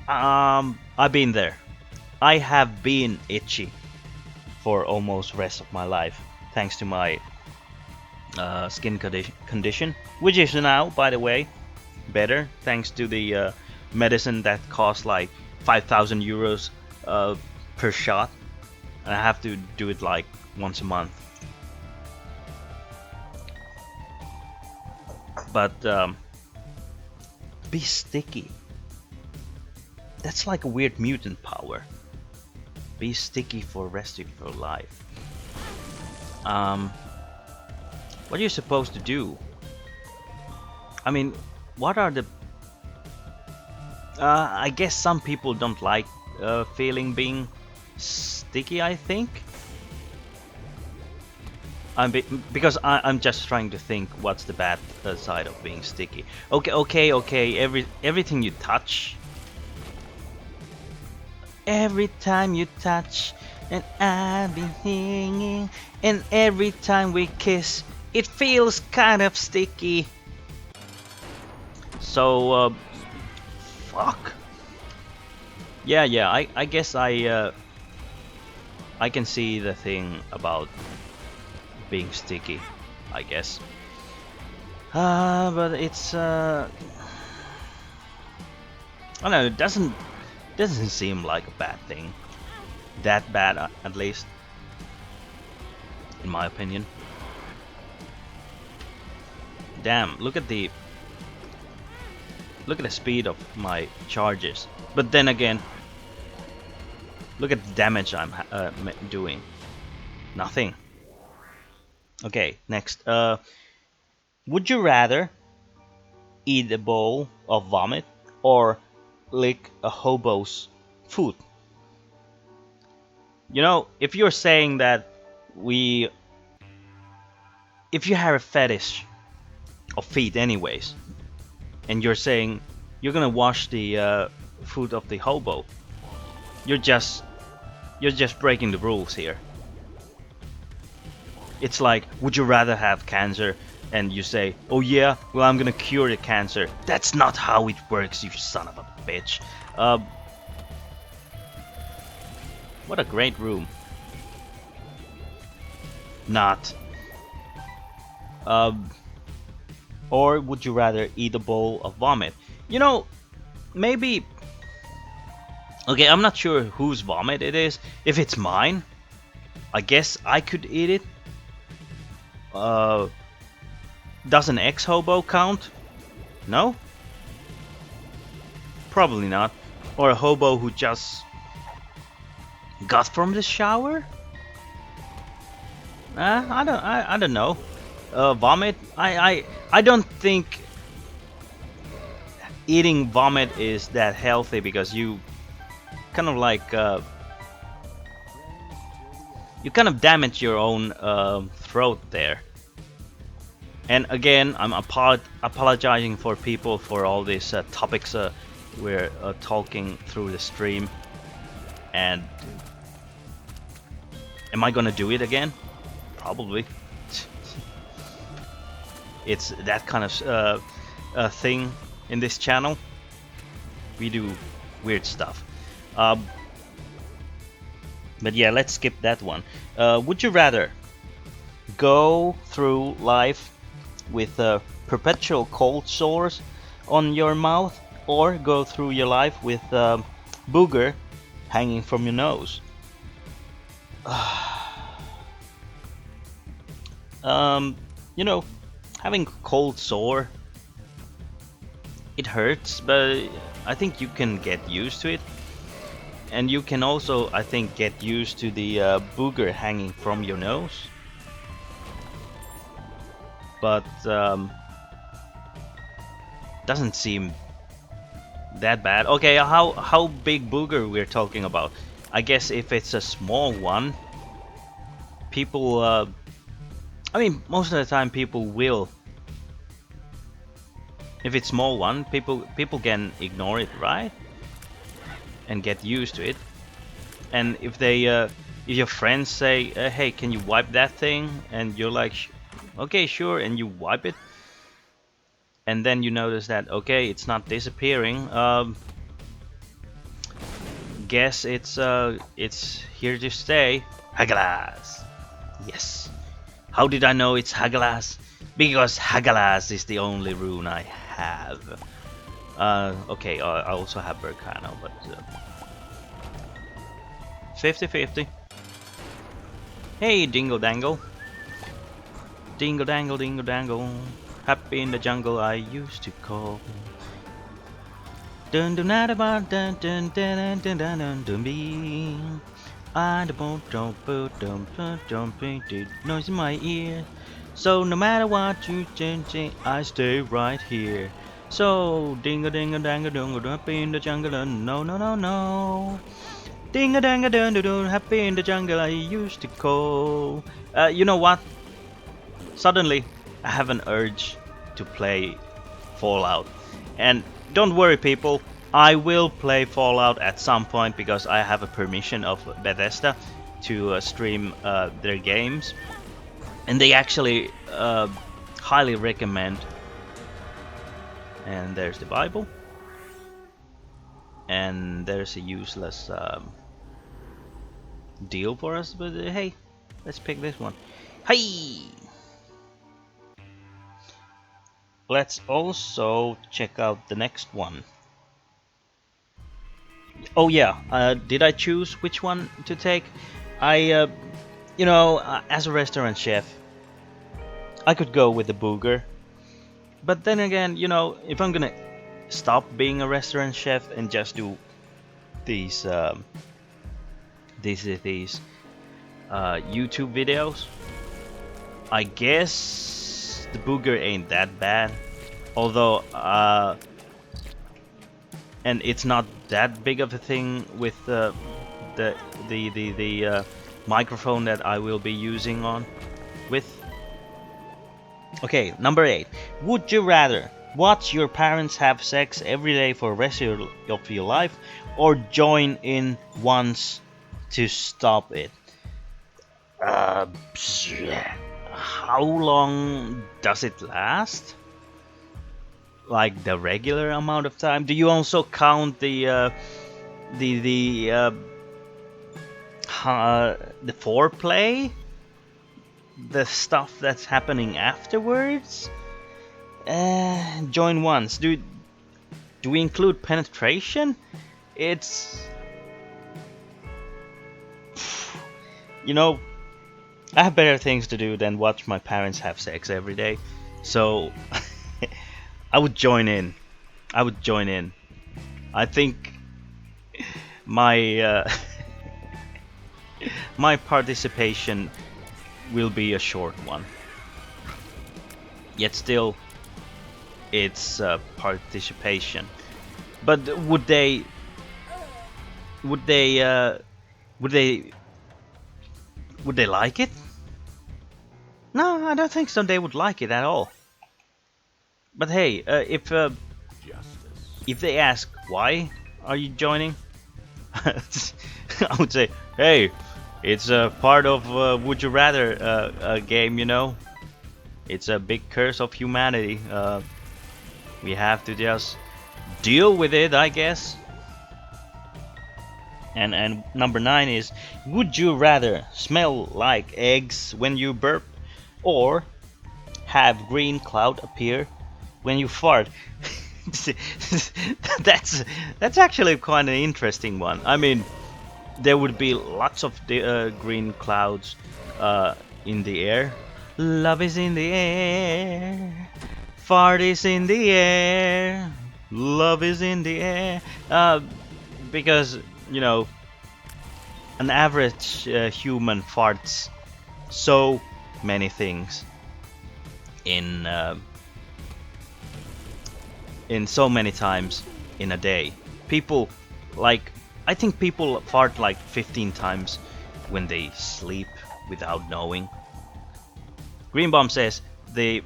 I've been there. I have been itchy for almost the rest of my life, thanks to my skin condition, which is now, by the way, better thanks to the medicine that costs like 5,000 euros per shot, and I have to do it like once a month. But be sticky. That's like a weird mutant power. Be sticky for the rest of your life. What are you supposed to do? I mean, what are the... I guess some people don't like feeling being sticky, I think. Because I'm just trying to think what's the bad side of being sticky. Okay. Everything you touch. Every time you touch, and I've been singing, and every time we kiss, it feels kind of sticky. So, fuck. Yeah. I guess I can see the thing about being sticky, I guess. But it's I don't know. It doesn't seem like a bad thing. That bad, at least, in my opinion. Damn! Look at the speed of my charges. But then again, look at the damage I'm doing. Nothing. Okay, next. Would you rather eat a bowl of vomit or lick a hobo's foot? You know, if you're saying that if you have a fetish of feet anyways, and you're saying you're gonna wash the foot of the hobo, you're just breaking the rules here. It's like, would you rather have cancer? And you say, oh yeah, well, I'm gonna cure the cancer. That's not how it works, you son of a bitch. What a great room. Not. Or would you rather eat a bowl of vomit? You know, maybe... Okay, I'm not sure whose vomit it is. If it's mine, I guess I could eat it. Does an ex-hobo count? No? Probably not. Or a hobo who just got from the shower? I don't know. Vomit? I don't think eating vomit is that healthy, because you kind of like you kind of damage your own throat there. And again, I'm apologizing for people for all these topics we're talking through the stream. And am I gonna do it again? Probably. It's that kind of thing in this channel. We do weird stuff. But yeah, let's skip that one. Would you rather go through life with perpetual cold sores on your mouth, or go through your life with booger hanging from your nose? You know, having cold sore, it hurts, but I think you can get used to it. And you can also, I think, get used to the booger hanging from your nose. But doesn't seem that bad. Okay, how big booger we're talking about? I guess if it's a small one, people I mean, most of the time people will. If it's small one, people can ignore it, right? and get used to it. And if your friends say, "Hey, can you wipe that thing?" and you're like, "Okay, sure," and you wipe it, and then you notice that okay, it's not disappearing. Guess it's here to stay. Hagalas. Yes. How did I know it's Hagalas? Because Hagalas is the only rune I have. Okay, I also have Berkano, but 50-50. Hey, Dingle Dangle. Dingle Dangle, Dingle Dangle. Happy in the jungle I used to call. Dun dun dun dun dun dun dun dun dun dun dun be. I don't did noise in my ear. So no matter what you change, I stay right here. So ding a ding a dang a dung happy in the jungle. No no no no. Ding a dang a dun dun happy in the jungle I used to call. You know what? Suddenly I have an urge to play Fallout. And don't worry, people, I will play Fallout at some point because I have a permission of Bethesda to stream their games. And they actually highly recommend. And there's the Bible. And there's a useless deal for us, but hey, let's pick this one. Hey! Let's also check out the next one. Oh yeah, did I choose which one to take? I, as a restaurant chef, I could go with the booger. But then again, if I'm gonna stop being a restaurant chef and just do these YouTube videos, I guess the booger ain't that bad. Although, and it's not that big of a thing with the microphone that I will be using on with. Okay, number 8. Would you rather watch your parents have sex every day for the rest of your life, or join in once to stop it? How long does it last? Like the regular amount of time? Do you also count the foreplay, the stuff that's happening afterwards? Join once. Do we include penetration? It's I have better things to do than watch my parents have sex every day, so I would join in. I think my my participation will be a short one. Yet still, it's participation. But would they like it? No, I don't think so. They would like it at all. But hey, if they ask why are you joining, I would say, hey, it's a part of Would You Rather game, It's a big curse of humanity. We have to just deal with it, I guess. And number 9 is, would you rather smell like eggs when you burp, or have green cloud appear when you fart? that's actually quite an interesting one. I mean, there would be lots of green clouds in the air. Love is in the air. Fart is in the air. Love is in the air. Because an average human farts so many things in so many times in a day. I think people fart like 15 times when they sleep without knowing. Greenbaum says the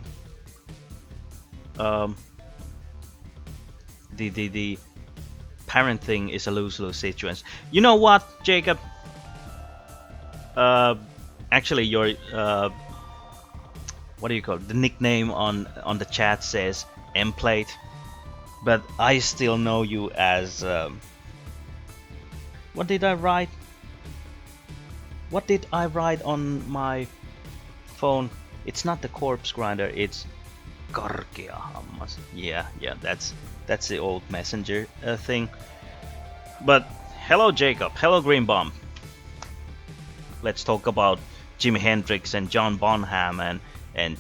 parenting is a lose-lose situation. You know what, Jacob? Uh, Actually, your what do you call it? The nickname on the chat says Mplate, but I still know you as what did I write? What did I write on my phone? It's not the corpse grinder. It's Karkea hammas. Yeah, that's the old messenger thing. But hello, Jacob. Hello, Green Bomb. Let's talk about Jimi Hendrix and John Bonham and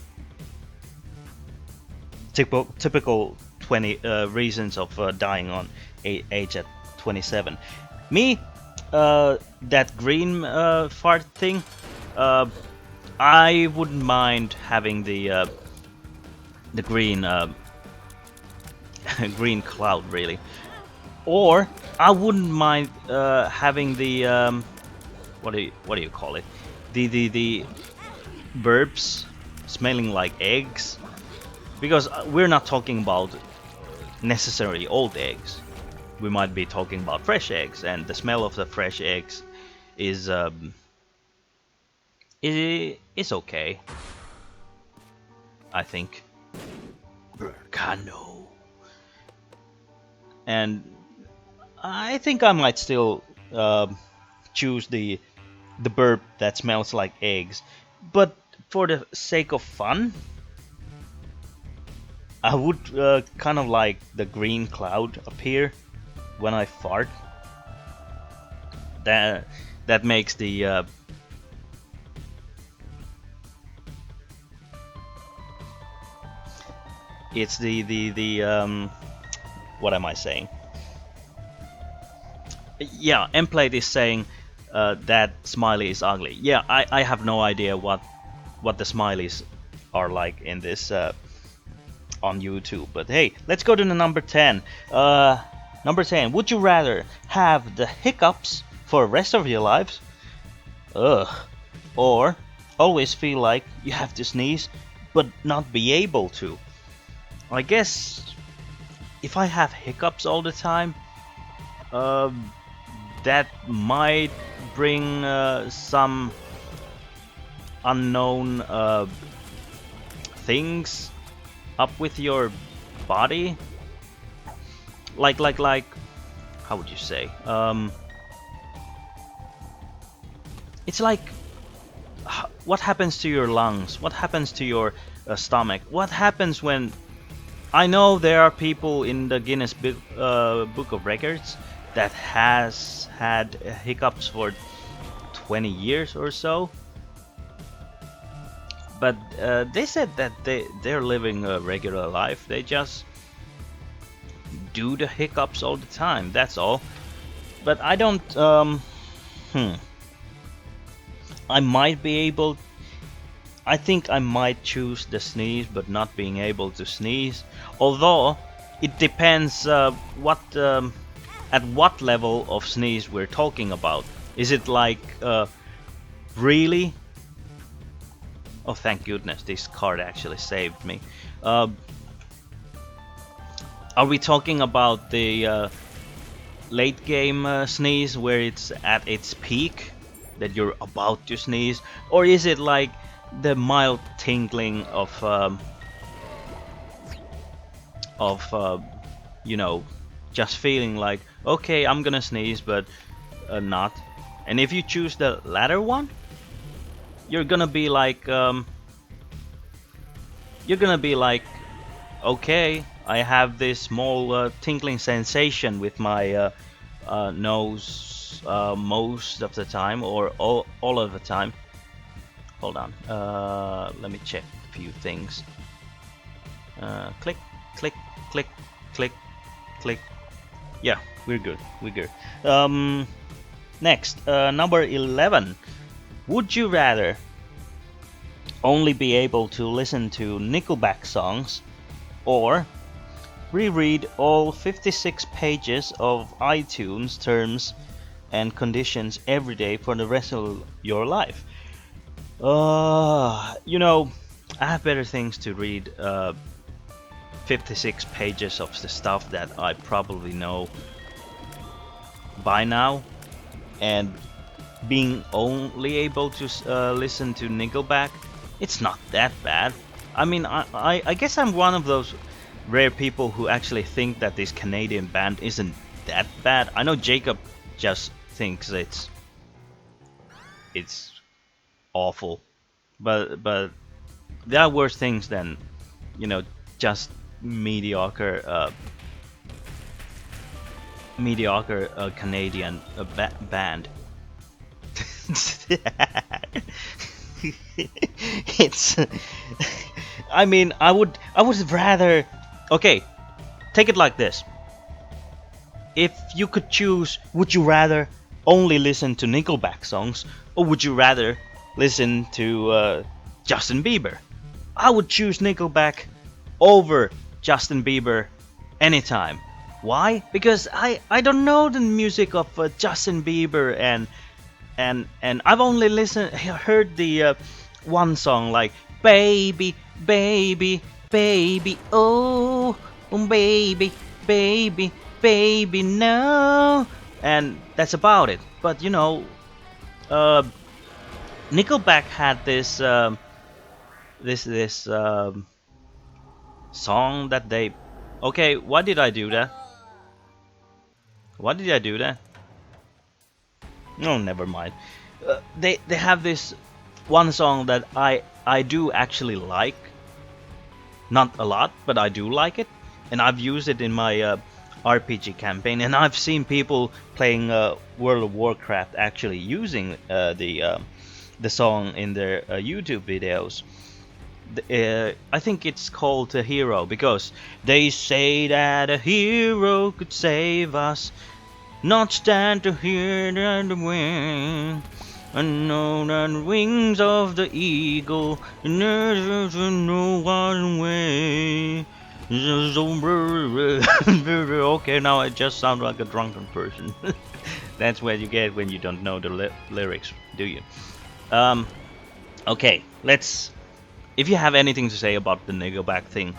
typical 20 reasons of dying on age at 27. Me, that green fart thing. I wouldn't mind having the green green cloud really, or I wouldn't mind having the what do you call it? The burps smelling like eggs, because we're not talking about necessarily old eggs. We might be talking about fresh eggs, and the smell of the fresh eggs is okay, I think. Burkano. And I think I might still choose the burp that smells like eggs, but for the sake of fun, I would kind of like the green cloud appear when I fart. That makes the it's the what am I saying? Yeah, Mplate is saying that smiley is ugly. Yeah, I have no idea what the smileys are like in this on YouTube. But hey, let's go to the number 10. Number 10. Would you rather have the hiccups for the rest of your lives? Ugh. Or always feel like you have to sneeze but not be able to? I guess if I have hiccups all the time, that might bring some unknown things up with your body. Like how would you say? It's like what happens to your lungs? What happens to your stomach? What happens when I know there are people in the Guinness Book of Records that has had hiccups for 20 years or so, but they said that they're living a regular life. They just do the hiccups all the time. That's all. But I don't. I might be able. I think I might choose the sneeze, but not being able to sneeze. Although it depends what at what level of sneeze we're talking about. Is it like really? Oh, thank goodness, this card actually saved me. Are we talking about the late game sneeze where it's at its peak, that you're about to sneeze? Or is it like the mild tingling of you know, just feeling like, okay, I'm gonna sneeze, but not? And if you choose the latter one, you're gonna be like, okay, I have this small tingling sensation with my nose most of the time, or all of the time. Hold on, let me check a few things. Click, click, click, click, click. Yeah, we're good. Next, number 11. Would you rather only be able to listen to Nickelback songs, or reread all 56 pages of iTunes terms and conditions every day for the rest of your life? You know, I have better things to read 56 pages of the stuff that I probably know by now, and being only able to listen to Nickelback, it's not that bad. I mean, I guess I'm one of those rare people who actually think that this Canadian band isn't that bad. I know Jacob just thinks it's awful, but there are worse things than, you know, just mediocre Canadian band. It's. I mean, I would rather. Okay, take it like this. If you could choose, would you rather only listen to Nickelback songs, or would you rather listen to Justin Bieber? I would choose Nickelback over Justin Bieber anytime. Why? Because I don't know the music of Justin Bieber, and I've only heard the one song like baby, baby, baby, oh, baby, baby, baby, no, and that's about it. But you know, uh, Nickelback had this song that they. Okay, why did I do that? Why did I do that? No, never mind. They have this one song that I do actually like. Not a lot, but I do like it, and I've used it in my RPG campaign, and I've seen people playing World of Warcraft actually using the song in their YouTube videos. I think it's called a hero because they say that a hero could save us, not stand to hear the wind. And know the wings of the eagle, never to know one way. Okay, now I just sound like a drunken person. That's what you get when you don't know the lyrics, do you? Um, okay, let's. If you have anything to say about the Nickelback thing,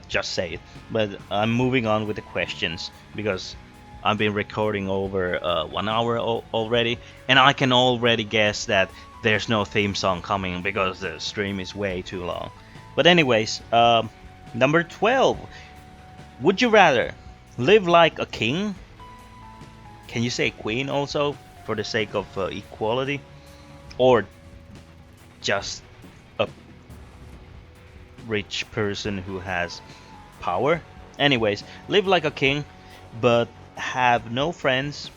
just say it. But I'm moving on with the questions because I've been recording over 1 hour already, and I can already guess that there's no theme song coming because the stream is way too long. But anyways, number 12. Would you rather live like a king? Can you say queen also for the sake of equality, or just a rich person who has power? Anyways, live like a king, but have no friends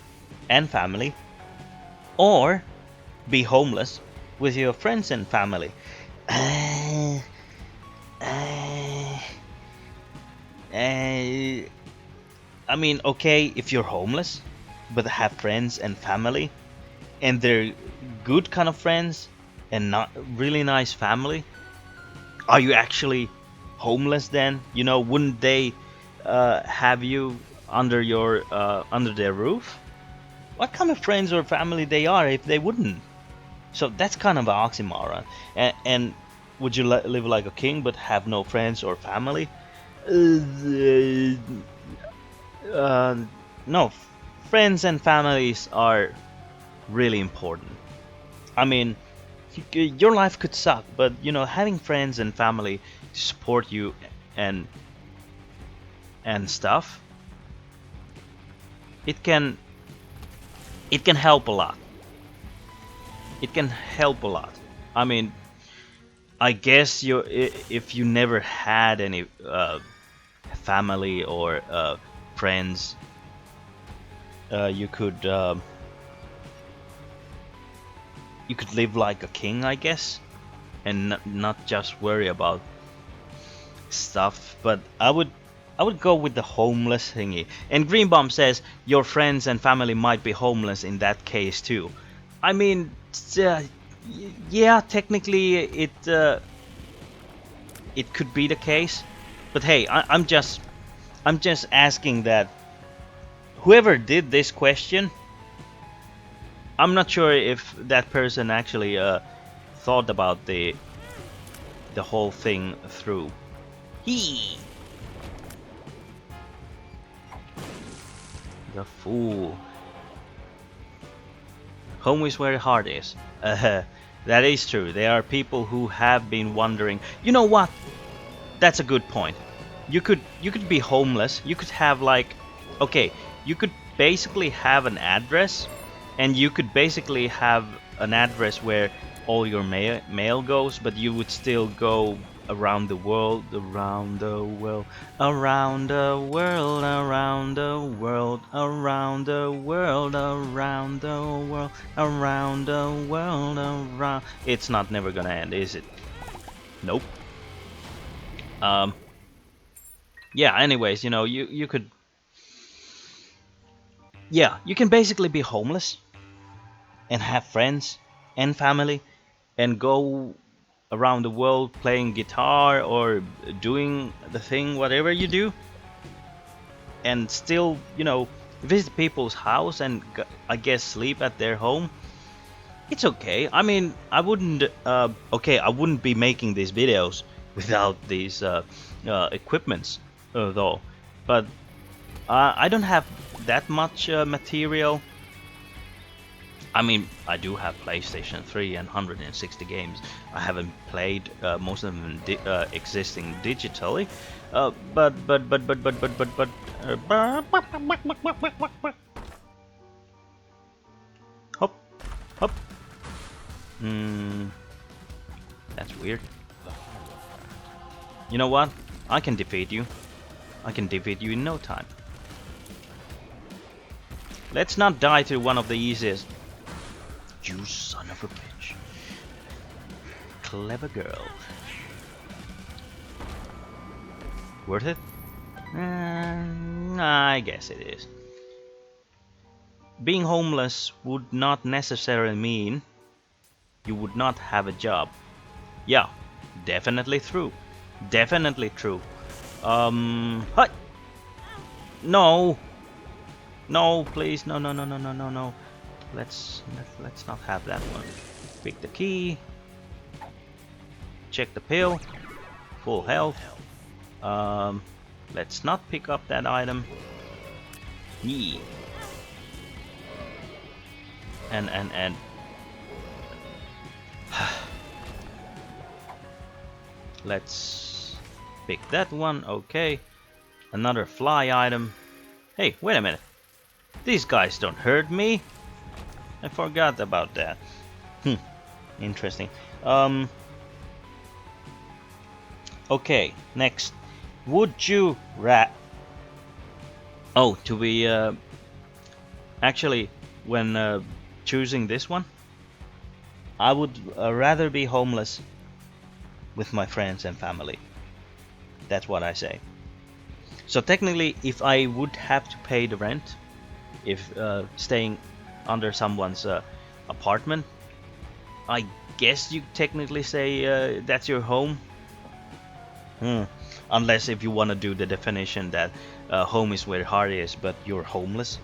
and family, or be homeless with your friends and family. Uh, uh, uh, I mean, okay, if you're homeless, but have friends and family, and they're good kind of friends and not really nice family, are you actually homeless then? You know, wouldn't they have you under their roof? What kind of friends or family they are if they wouldn't? So that's kind of an oxymoron. And would you live like a king but have no friends or family? Uh, uh, no, friends and families are really important. I mean, your life could suck, but you know, having friends and family to support you and stuff, it can help a lot. It can help a lot. I mean, I guess if you never had any family or friends, you could live like a king, I guess, and not just worry about stuff. But I would go with the homeless thingy. And Greenbaum says your friends and family might be homeless in that case too. I mean, yeah, technically it could be the case, but hey, I'm just asking that whoever did this question, I'm not sure if that person actually thought about the whole thing through. He, the fool. Home is where the heart is. That is true. There are people who have been wondering. You know what? That's a good point. You could be homeless. You could have like, okay, you could basically have an address, and you could basically have an address where all your mail goes, but you would still go around the world, around the world, around the world, around the world, around the world, around the world, around the world, around. It's not never gonna end, is it? Nope. Yeah, anyways, you could, yeah, you can basically be homeless and have friends and family and go around the world playing guitar or doing the thing, whatever you do, and still, visit people's house and I guess sleep at their home. It's okay. I mean, I wouldn't, I wouldn't be making these videos without these equipments, though. But I don't have that much material. I mean, I do have PlayStation 3 and 160 games. I haven't played most of them existing digitally. But. Hop, hop. That's weird. You know what? I can defeat you. I can defeat you in no time. Let's not die to one of the easiest. You son of a bitch. Clever girl. Worth it? I guess it is. Being homeless would not necessarily mean you would not have a job. Yeah, definitely true. Definitely true. Hi. No. No, please. No, no, no, no, no, no, no. Let's not have that one. Pick the key. Check the pill. Full health. Let's not pick up that item. Yeah. And let's pick that one. Okay. Another fly item. Hey, wait a minute. These guys don't hurt me. I forgot about that. Interesting. Okay, next. Would you Oh, to be actually, when choosing this one, I would rather be homeless with my friends and family. That's what I say. So technically, if I would have to pay the rent, if staying under someone's apartment, I guess you technically say that's your home. Unless if you want to do the definition that home is where heart is, but you're homeless,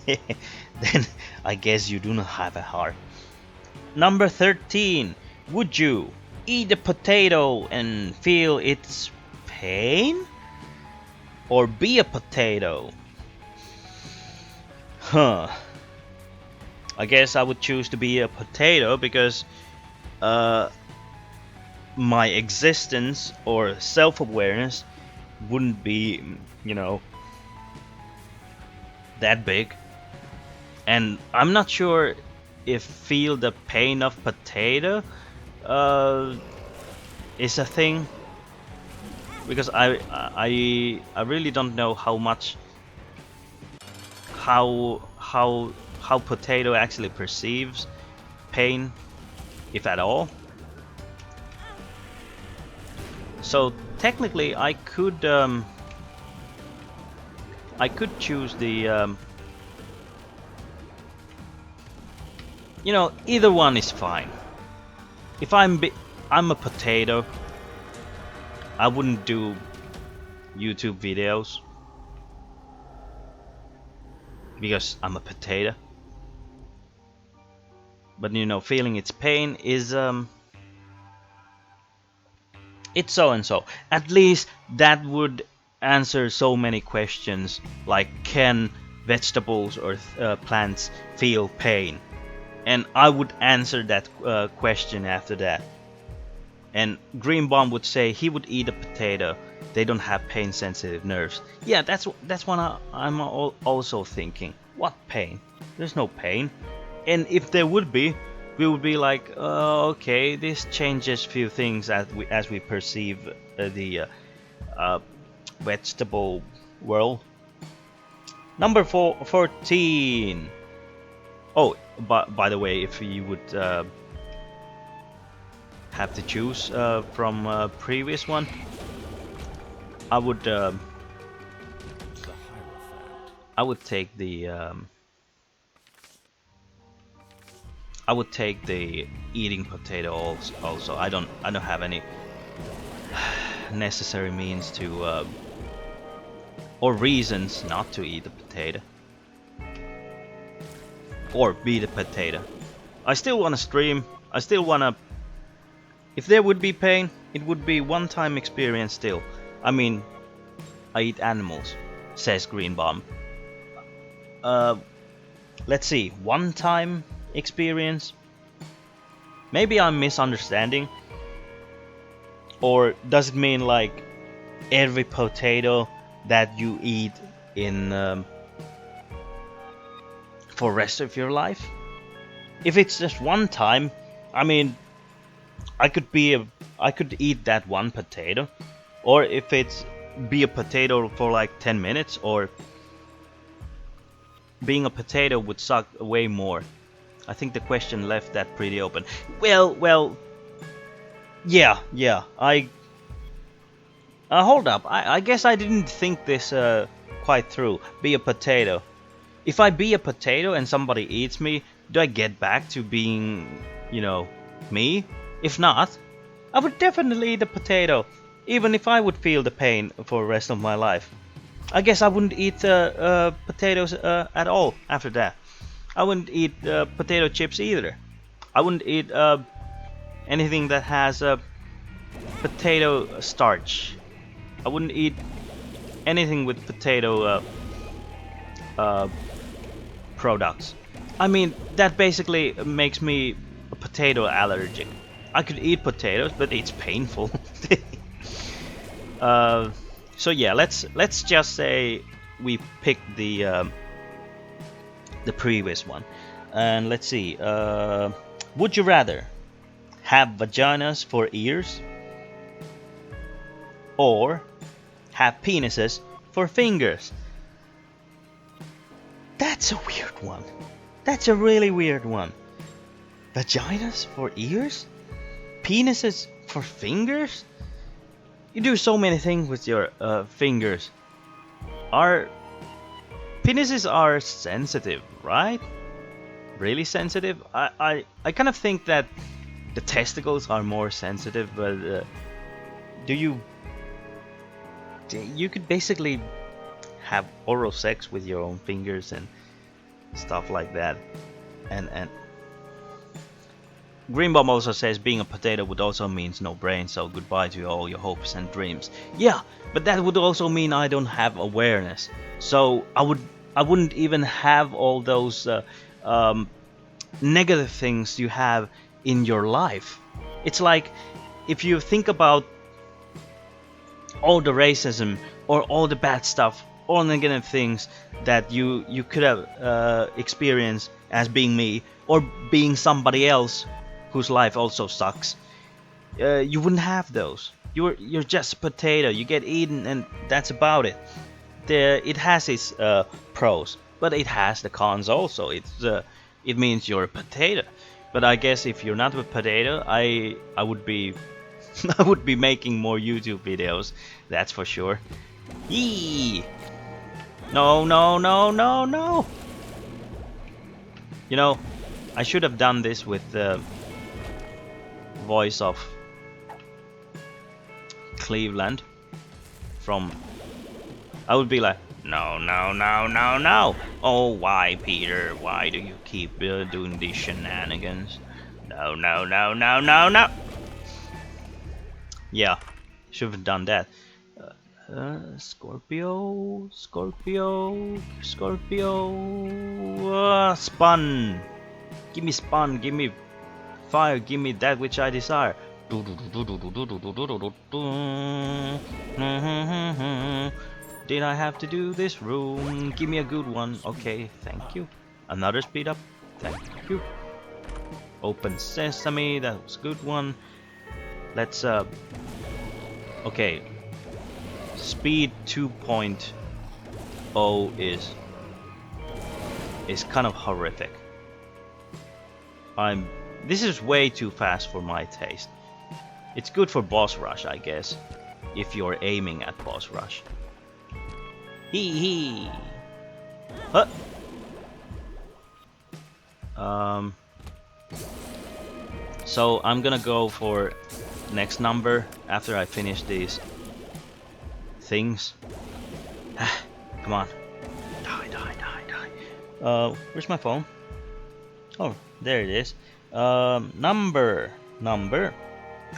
then I guess you do not have a heart. Number 13. Would you eat a potato and feel its pain? Or be a potato? I guess I would choose to be a potato because my existence or self-awareness wouldn't be, that big. And I'm not sure if feel the pain of potato is a thing, because I really don't know how potato actually perceives pain, if at all. So technically, I could choose the either one is fine. If I'm a potato, I wouldn't do YouTube videos because I'm a potato. But feeling its pain is it's so and so. At least that would answer so many questions, like can vegetables or plants feel pain? and I would answer that question after that. And Green Bomb would say he would eat a potato. They don't have pain-sensitive nerves. Yeah, that's what I'm also thinking. What pain? There's no pain. And if there would be, we would be like, okay, this changes few things as we perceive the vegetable world. Number 14. Oh, by the way, if you would have to choose from previous one, I would take the eating potato also. I don't have any necessary means to or reasons not to eat a potato or be the potato. I still want to stream. I still want to. If there would be pain, it would be one-time experience still. I mean, I eat animals, says Green Bomb. Let's see, one-time experience? Maybe I'm misunderstanding. Or does it mean like every potato that you eat in for rest of your life? If it's just one time, I mean, I could eat that one potato. Or if it's be a potato for like 10 minutes, or being a potato would suck way more. I think the question left that pretty open. Well, yeah. Hold up. I guess I didn't think this quite through. Be a potato. If I be a potato and somebody eats me, do I get back to being, me? If not, I would definitely eat a potato, even if I would feel the pain for the rest of my life. I guess I wouldn't eat potatoes at all after that. I wouldn't eat potato chips either. I wouldn't eat anything that has potato starch. I wouldn't eat anything with potato products. I mean, that basically makes me a potato allergic. I could eat potatoes, but it's painful. So yeah, let's just say we picked the previous one, and let's see. Would you rather have vaginas for ears, or have penises for fingers? That's a weird one. That's a really weird one. Vaginas for ears? Penises for fingers? You do so many things with your fingers. Penises are sensitive, right? Really sensitive? I kind of think that the testicles are more sensitive, but you could basically have oral sex with your own fingers and stuff like that. And Green Bomb also says being a potato would also means no brain, so goodbye to all your hopes and dreams. Yeah, but that would also mean I don't have awareness. So I wouldn't even have all those negative things you have in your life. It's like if you think about all the racism or all the bad stuff, all negative things that you could have experienced as being me or being somebody else whose life also sucks, you wouldn't have those. You're just a potato. You get eaten, and that's about it. It has its pros, but it has the cons also. It means you're a potato. But I guess if you're not a potato, I would be I would be making more YouTube videos. That's for sure. Yee! No. I should have done this with the voice of Cleveland from. I would be like, no. Oh, why, Peter? Why do you keep doing these shenanigans? No. Yeah, should have done that. Scorpio. Spun. Give me spun, give me fire, give me that which I desire. Did I have to do this room? Give me a good one. Okay, thank you. Another speed up. Thank you. Open sesame. That was a good one. Let's okay. Speed 2.0 is kind of horrific. This is way too fast for my taste. It's good for boss rush, I guess, if you're aiming at boss rush. Hee hee. Huh. So I'm gonna go for next number after I finish these things. Come on. Die, die, die, die. Where's my phone? Oh, there it is. Number.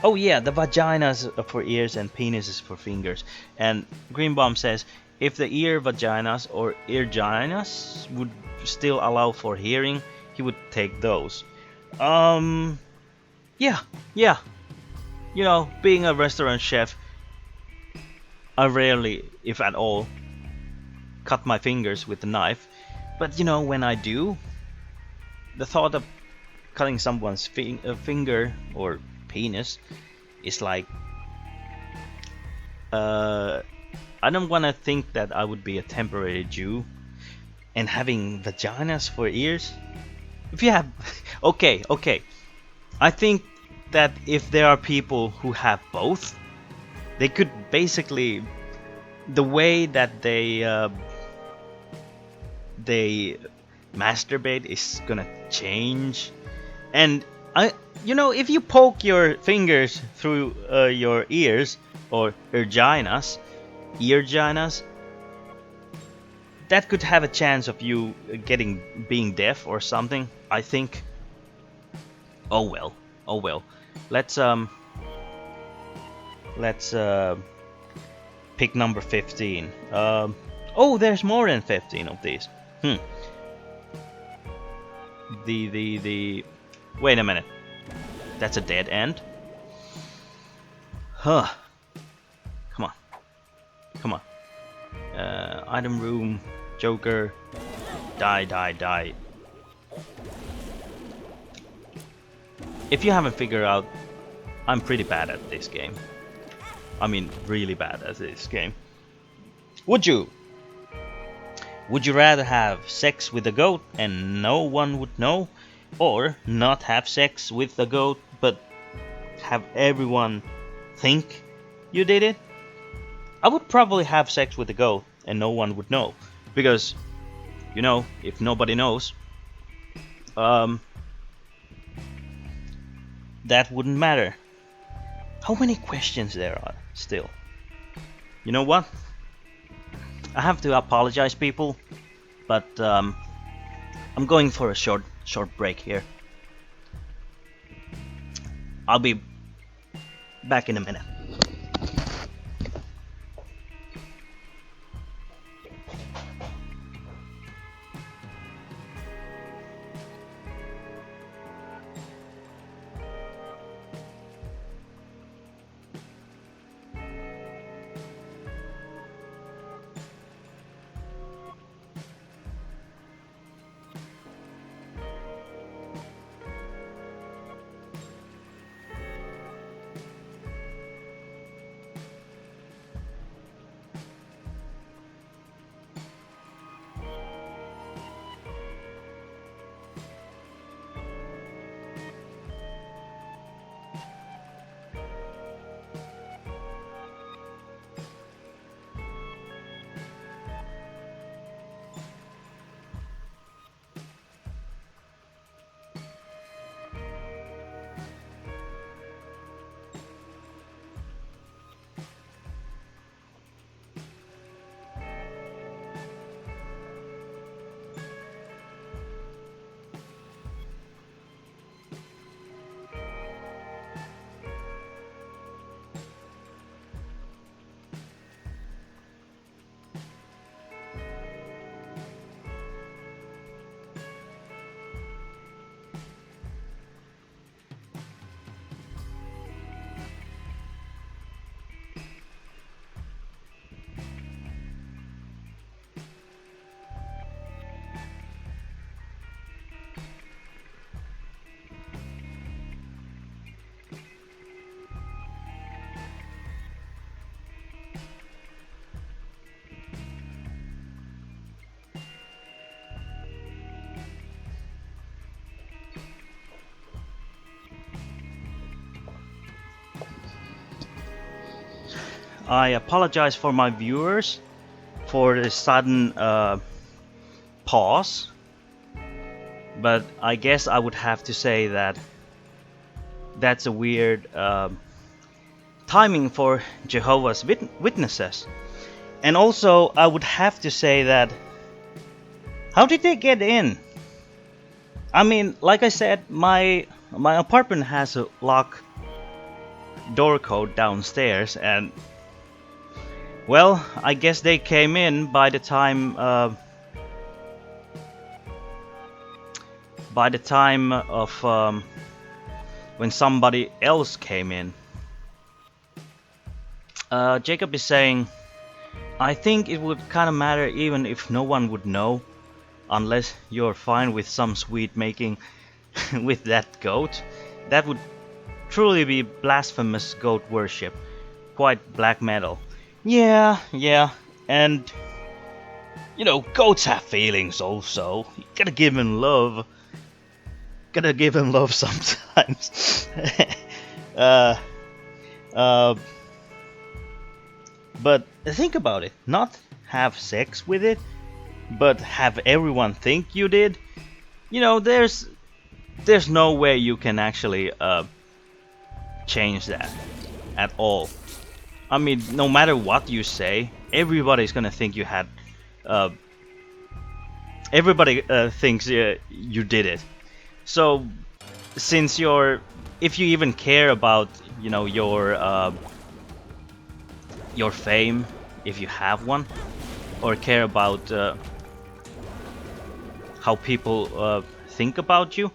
Oh yeah, the vaginas for ears and penises for fingers. And Green Bomb says, if the ear vaginas or ear ginas would still allow for hearing, he would take those. Yeah. You know, being a restaurant chef, I rarely, if at all, cut my fingers with a knife. But you know, when I do, the thought of cutting someone's finger or penis is like, I don't want to think that I would be a temporary Jew and having vaginas for ears. If you have, okay, I think that if there are people who have both, they could basically, the way that they masturbate is gonna change. And you know, if you poke your fingers through your ears or erginas, that could have a chance of you being deaf or something, I think. Oh well. Let's pick number 15. Oh, there's more than 15 of these. The wait a minute. That's a dead end. Huh. Come on. Item room, Joker. Die. If you haven't figured out, I'm pretty bad at this game. I mean, really bad at this game. Would you rather have sex with a goat and no one would know, or not have sex with the goat but have everyone think you did it? I would probably have sex with the goat and no one would know, because, you know, if nobody knows, that wouldn't matter. How many questions there are still? You know what? I have to apologize, people, but I'm going for a short break here. I'll be back in a minute. I apologize for my viewers for the sudden pause, but I guess I would have to say that that's a weird timing for Jehovah's Witnesses. And also, I would have to say that how did they get in? I mean, like I said, my apartment has a lock door code downstairs, and well, I guess they came in by the time of when somebody else came in. Jacob is saying, I think it would kind of matter even if no one would know, unless you're fine with some sweet making with that goat. That would truly be blasphemous goat worship. Quite black metal. Yeah, and you know, goats have feelings also. You gotta give them love. Gotta give them love sometimes. But think about it. Not have sex with it, but have everyone think you did. You know, there's no way you can actually change that at all. I mean, no matter what you say, everybody's gonna think you had. Everybody thinks you did it. So, since if you even care about, you know, your fame, if you have one, or care about how people think about you,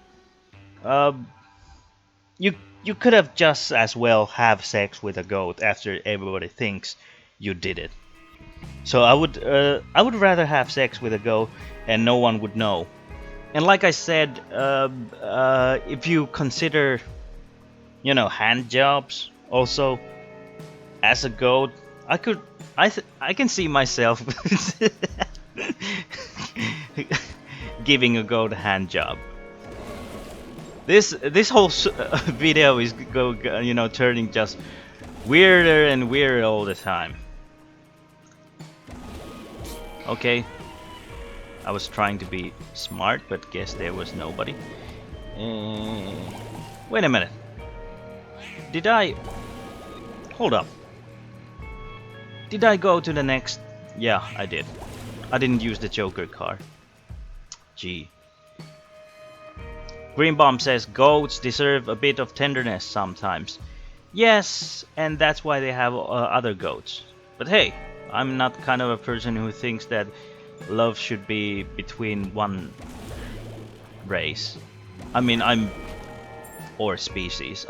you could have just as well have sex with a goat after everybody thinks you did it. So I would rather have sex with a goat and no one would know. And like I said, if you consider, you know, hand jobs also as a goat, I can see myself giving a goat a hand job. This whole video is turning just weirder and weirder all the time. Okay, I was trying to be smart, but guess there was nobody. Wait a minute. Did I... Hold up. Did I go to the next... Yeah, I did. I didn't use the Joker card. Gee. Green Bomb says goats deserve a bit of tenderness sometimes. Yes, and that's why they have other goats. But hey, I'm not kind of a person who thinks that love should be between one race. I mean, or species.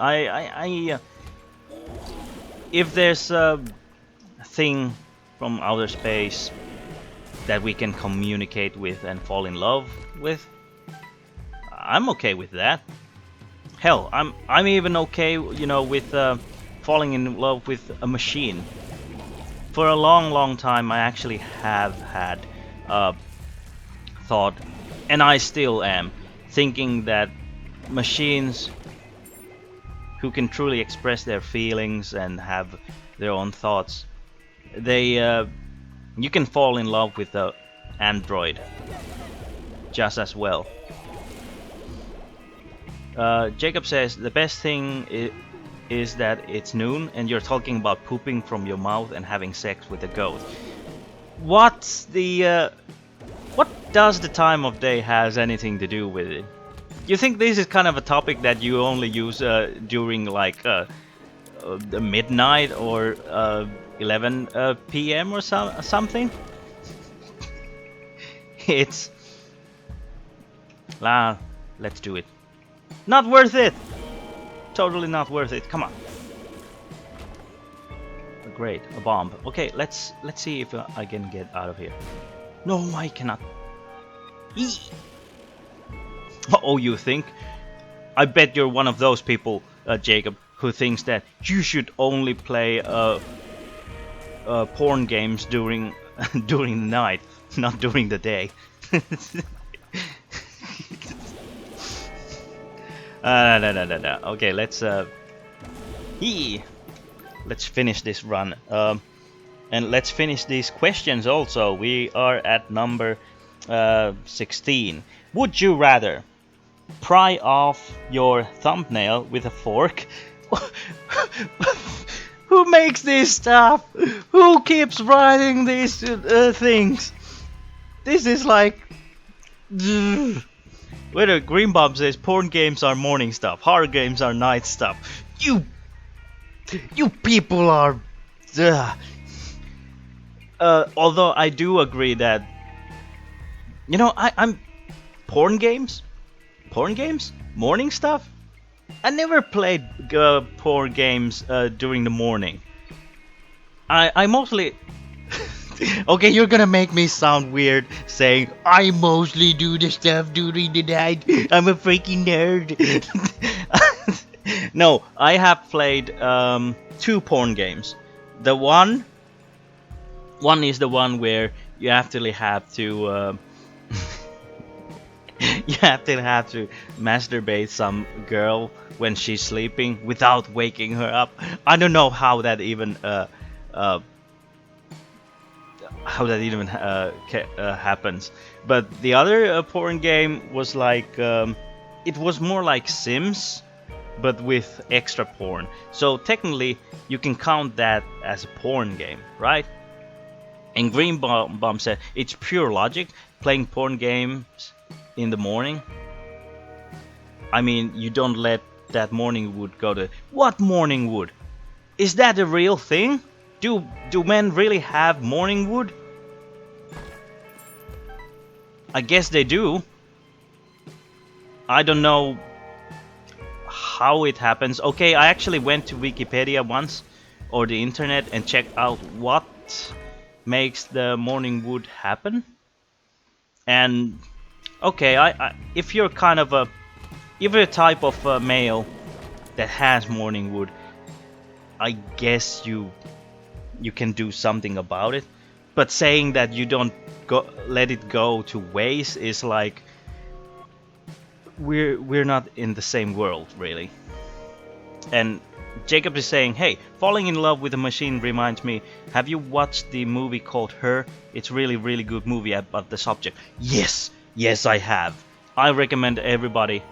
If there's a thing from outer space that we can communicate with and fall in love with, I'm okay with that. Hell, I'm even okay, you know, with falling in love with a machine. For a long time, I actually have had thought, and I still am, thinking that machines who can truly express their feelings and have their own thoughts, you can fall in love with the android just as well. Jacob says the best thing is that it's noon and you're talking about pooping from your mouth and having sex with a goat. What does the time of day has anything to do with it? You think this is kind of a topic that you only use during like the midnight or 11 p.m. or something? It's... let's do it. Not worth it! Totally not worth it. Come on. Great, a bomb. Okay, let's see if I can get out of here. No, I cannot. Oh, you think? I bet you're one of those people, Jacob, who thinks that you should only play porn games during the night, not during the day. No. Okay, let's finish this run. And let's finish these questions also. We are at number 16. Would you rather pry off your thumbnail with a fork? Who makes this stuff? Who keeps writing these things? This is like... Whether Green Bomb says porn games are morning stuff, horror games are night stuff. You people are... although I do agree that... You know, I'm... Porn games? Porn games? Morning stuff? I never played porn games during the morning. I mostly... Okay, you're gonna make me sound weird saying I mostly do the stuff during the night. I'm a freaking nerd. No, I have played 2 porn games. The one is the one where you actually have to you have to masturbate some girl when she's sleeping without waking her up. I don't know how that even happens. But the other porn game was like it was more like Sims, but with extra porn. So technically, you can count that as a porn game, right? And Green Bomb said it's pure logic. Playing porn games in the morning. I mean, you don't let that morning wood go to... What morning wood? Is that a real thing? Do men really have morning wood? I guess they do. I don't know how it happens. Okay, I actually went to Wikipedia once, or the internet, and checked out what makes the morning wood happen. And okay, if you're kind of a... If you're a type of male that has morning wood, I guess you can do something about it. But saying that you don't let it go to waste is like we're not in the same world, really. And Jacob is saying, hey, falling in love with a machine reminds me, have you watched the movie called Her? It's really good movie about the subject. Yes, I have. I recommend everybody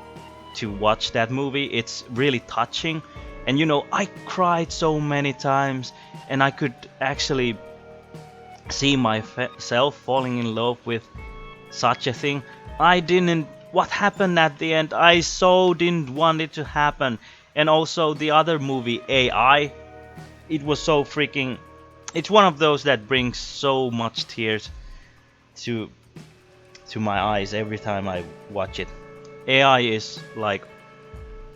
to watch that movie. It's really touching. And you know, I cried so many times, and I could actually see myself falling in love with such a thing. I didn't... What happened at the end, I so didn't want it to happen. And also the other movie, AI, it was so freaking... It's one of those that brings so much tears to my eyes every time I watch it. AI is like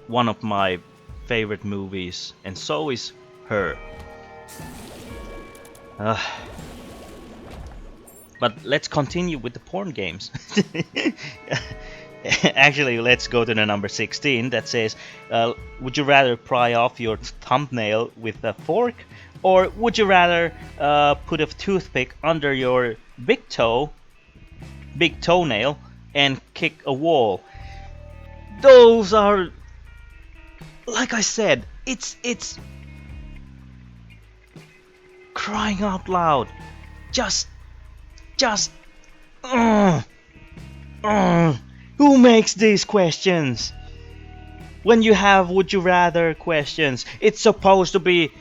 one of my favorite movies, and so is Her. But let's continue with the porn games. Actually, let's go to the number 16 that says, would you rather pry off your thumbnail with a fork, or would you rather put a toothpick under your big toenail and kick a wall? Those are, like I said, it's crying out loud. Just who makes these questions? When you have would you rather questions, it's supposed to be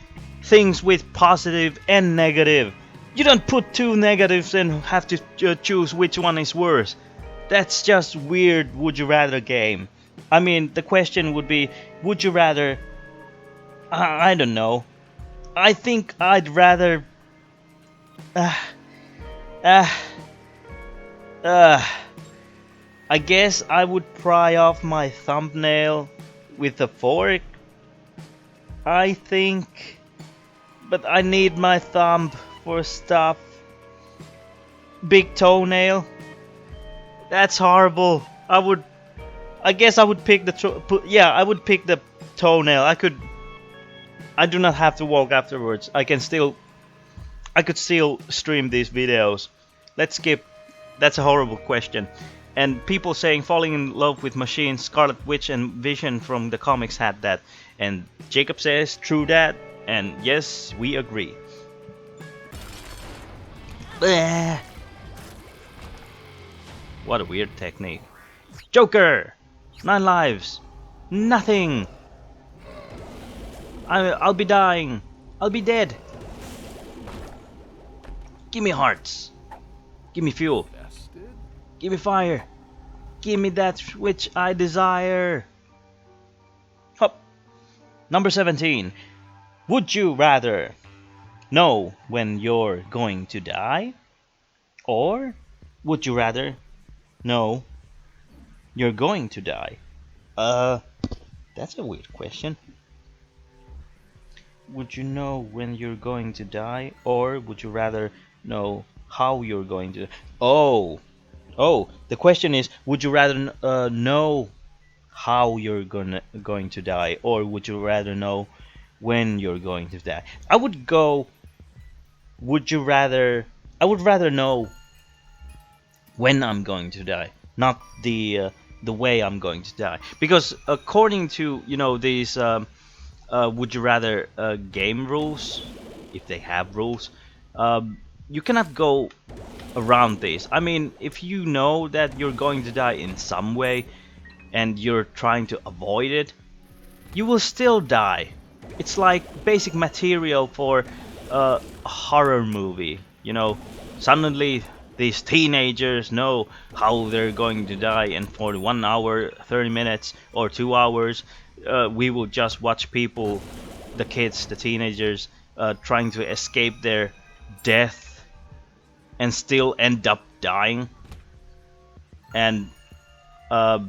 things with positive and negative. You don't put 2 negatives and have to choose which one is worse. That's just weird would you rather game. I mean, the question would be, would you rather... I don't know. I think I'd rather... I guess I would pry off my thumbnail with a fork, I think. But I need my thumb for stuff. Big toenail. That's horrible. I guess I would pick I would pick the toenail. I do not have to walk afterwards. I could still stream these videos. Let's skip. That's a horrible question. And people saying falling in love with machines, Scarlet Witch and Vision from the comics had that. And Jacob says true that, and yes, we agree. Bleh. What a weird technique. Joker! 9 lives! Nothing! I'll be dying! I'll be dead! Give me hearts! Give me fuel! Give me fire! Give me that which I desire! Hop! Number 17. Would you rather know when you're going to die? Or would you rather know you're going to die? That's a weird question. Would you know when you're going to die? Or would you rather know how you're going to... Oh, the question is, would you rather know how you're going to die? Or would you rather know when you're going to die? I would go... I would rather know when I'm going to die, not the way I'm going to die. Because according to these would you rather game rules, if they have rules, you cannot go around this. I mean, if you know that you're going to die in some way and you're trying to avoid it, you will still die. It's like basic material for a horror movie. Suddenly these teenagers know how they're going to die, and for 1 hour, 30 minutes, or 2 hours, we will just watch people, the kids, the teenagers, trying to escape their death and still end up dying. And I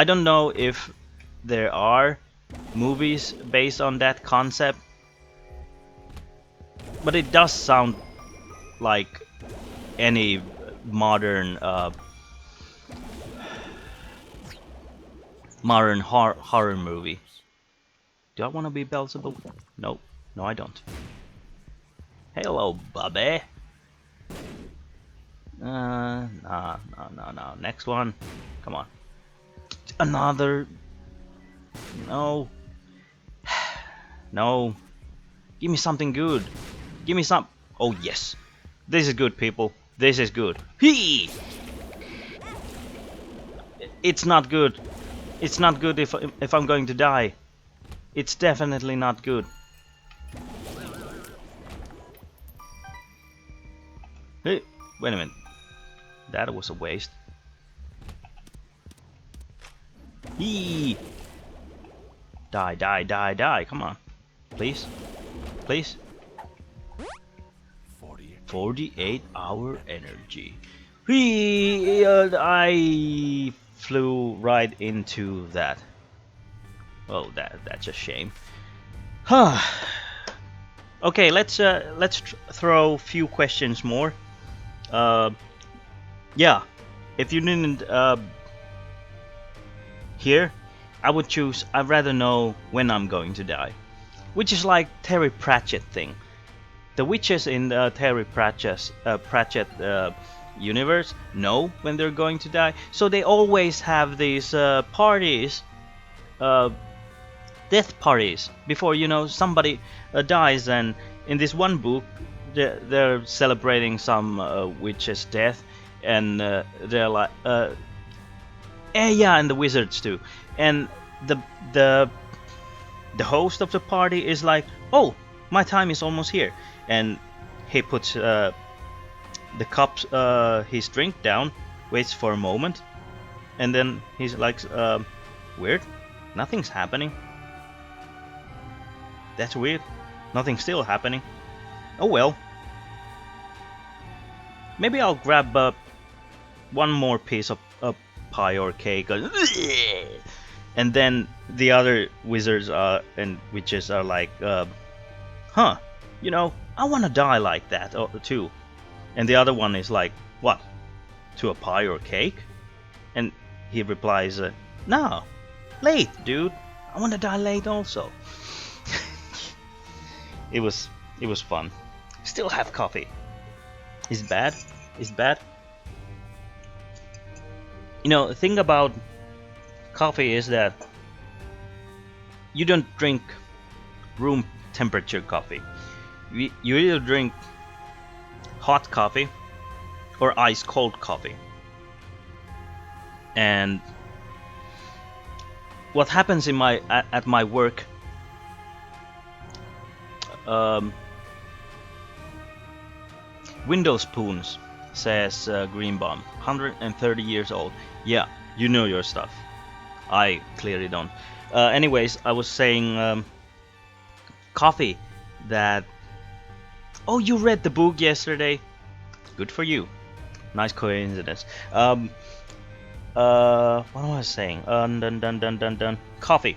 don't know if there are movies based on that concept, but it does sound like any modern horror movie. Do I want to be Beelzebub? No, I don't. Hello, Bubby. No. Next one. Come on. Another. No. No. Give me something good. Give me some. Oh yes. This is good, people. This is good. Hee! It's not good. It's not good if I'm going to die. It's definitely not good. Hey, wait a minute. That was a waste. Hee! Die. Come on. Please. 48-hour energy. I flew right into that. Oh, that's a shame. Huh. Okay, let's throw a few questions more. Yeah, if you didn't hear, I would choose I'd rather know when I'm going to die, which is like Terry Pratchett thing. The witches in the Terry Pratchett universe know when they're going to die, so they always have these parties, death parties, before somebody dies. And in this one book, they're celebrating some witch's death, and they're like, yeah, and the wizards too. And the host of the party is like, oh, my time is almost here, and he puts the cup, his drink down, waits for a moment, and then he's like, weird, nothing's happening. That's weird, nothing's still happening. Oh well, maybe I'll grab one more piece of pie or cake, and then the other wizards and witches are like, huh, I want to die like that too. And the other one is like, what, to a pie or cake? And he replies, no, late, dude, I want to die late also. It was fun. Still have coffee. Is bad? The thing about coffee is that you don't drink room temperature coffee. You either drink hot coffee or ice cold coffee. And what happens in my at my work, Window Spoons says Green Bomb, 130 years old. Yeah, you know your stuff. I clearly don't. Anyways, I was saying coffee that. Oh, you read the book yesterday? Good for you. Nice coincidence. What was I saying? Dun. Coffee.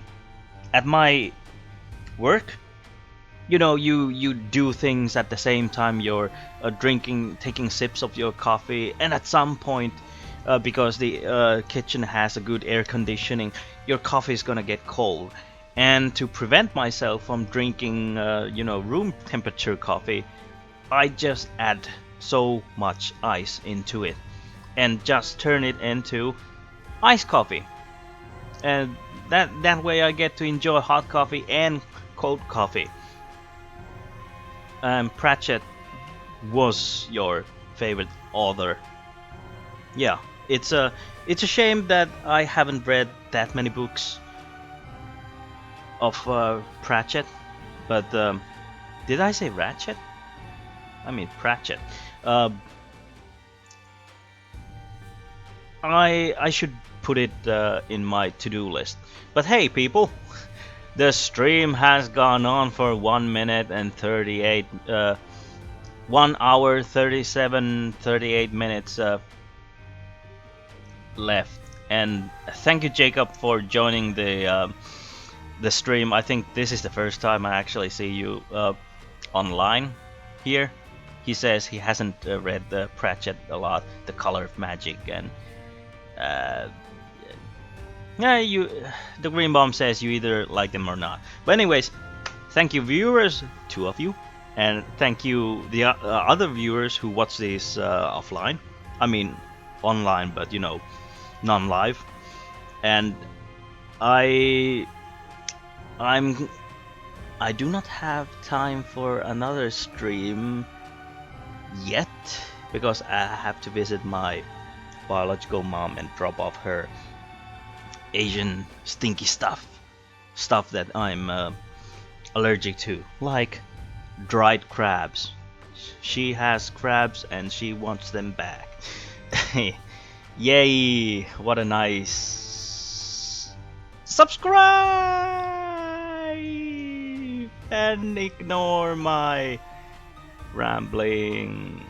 At my work, you know, you do things at the same time you're drinking, taking sips of your coffee, and at some point, because the kitchen has a good air conditioning, your coffee is gonna get cold. And to prevent myself from drinking, room temperature coffee, I just add so much ice into it and just turn it into iced coffee. And that way I get to enjoy hot coffee and cold coffee. Pratchett was your favorite author. Yeah, it's a shame that I haven't read that many books of Pratchett. But did I say Ratchet? I mean Pratchett. I should put it in my to-do list. But hey, people, the stream has gone on for 1 minute and 38, 1 hour 37, 38 minutes left. And thank you, Jacob, for joining the stream. I think this is the first time I actually see you online here. He says he hasn't read the Pratchett a lot, The Color of Magic, and yeah, the Green Bomb says you either like them or not. But anyways, thank you, viewers, 2 of you, and thank you the other viewers who watch this offline. I mean, online, but you know, non-live. And I do not have time for another stream yet because I have to visit my biological mom and drop off her Asian stinky stuff that I'm allergic to, like dried crabs. She has crabs and she wants them back. Yay, what a nice subscribe and ignore my rambling.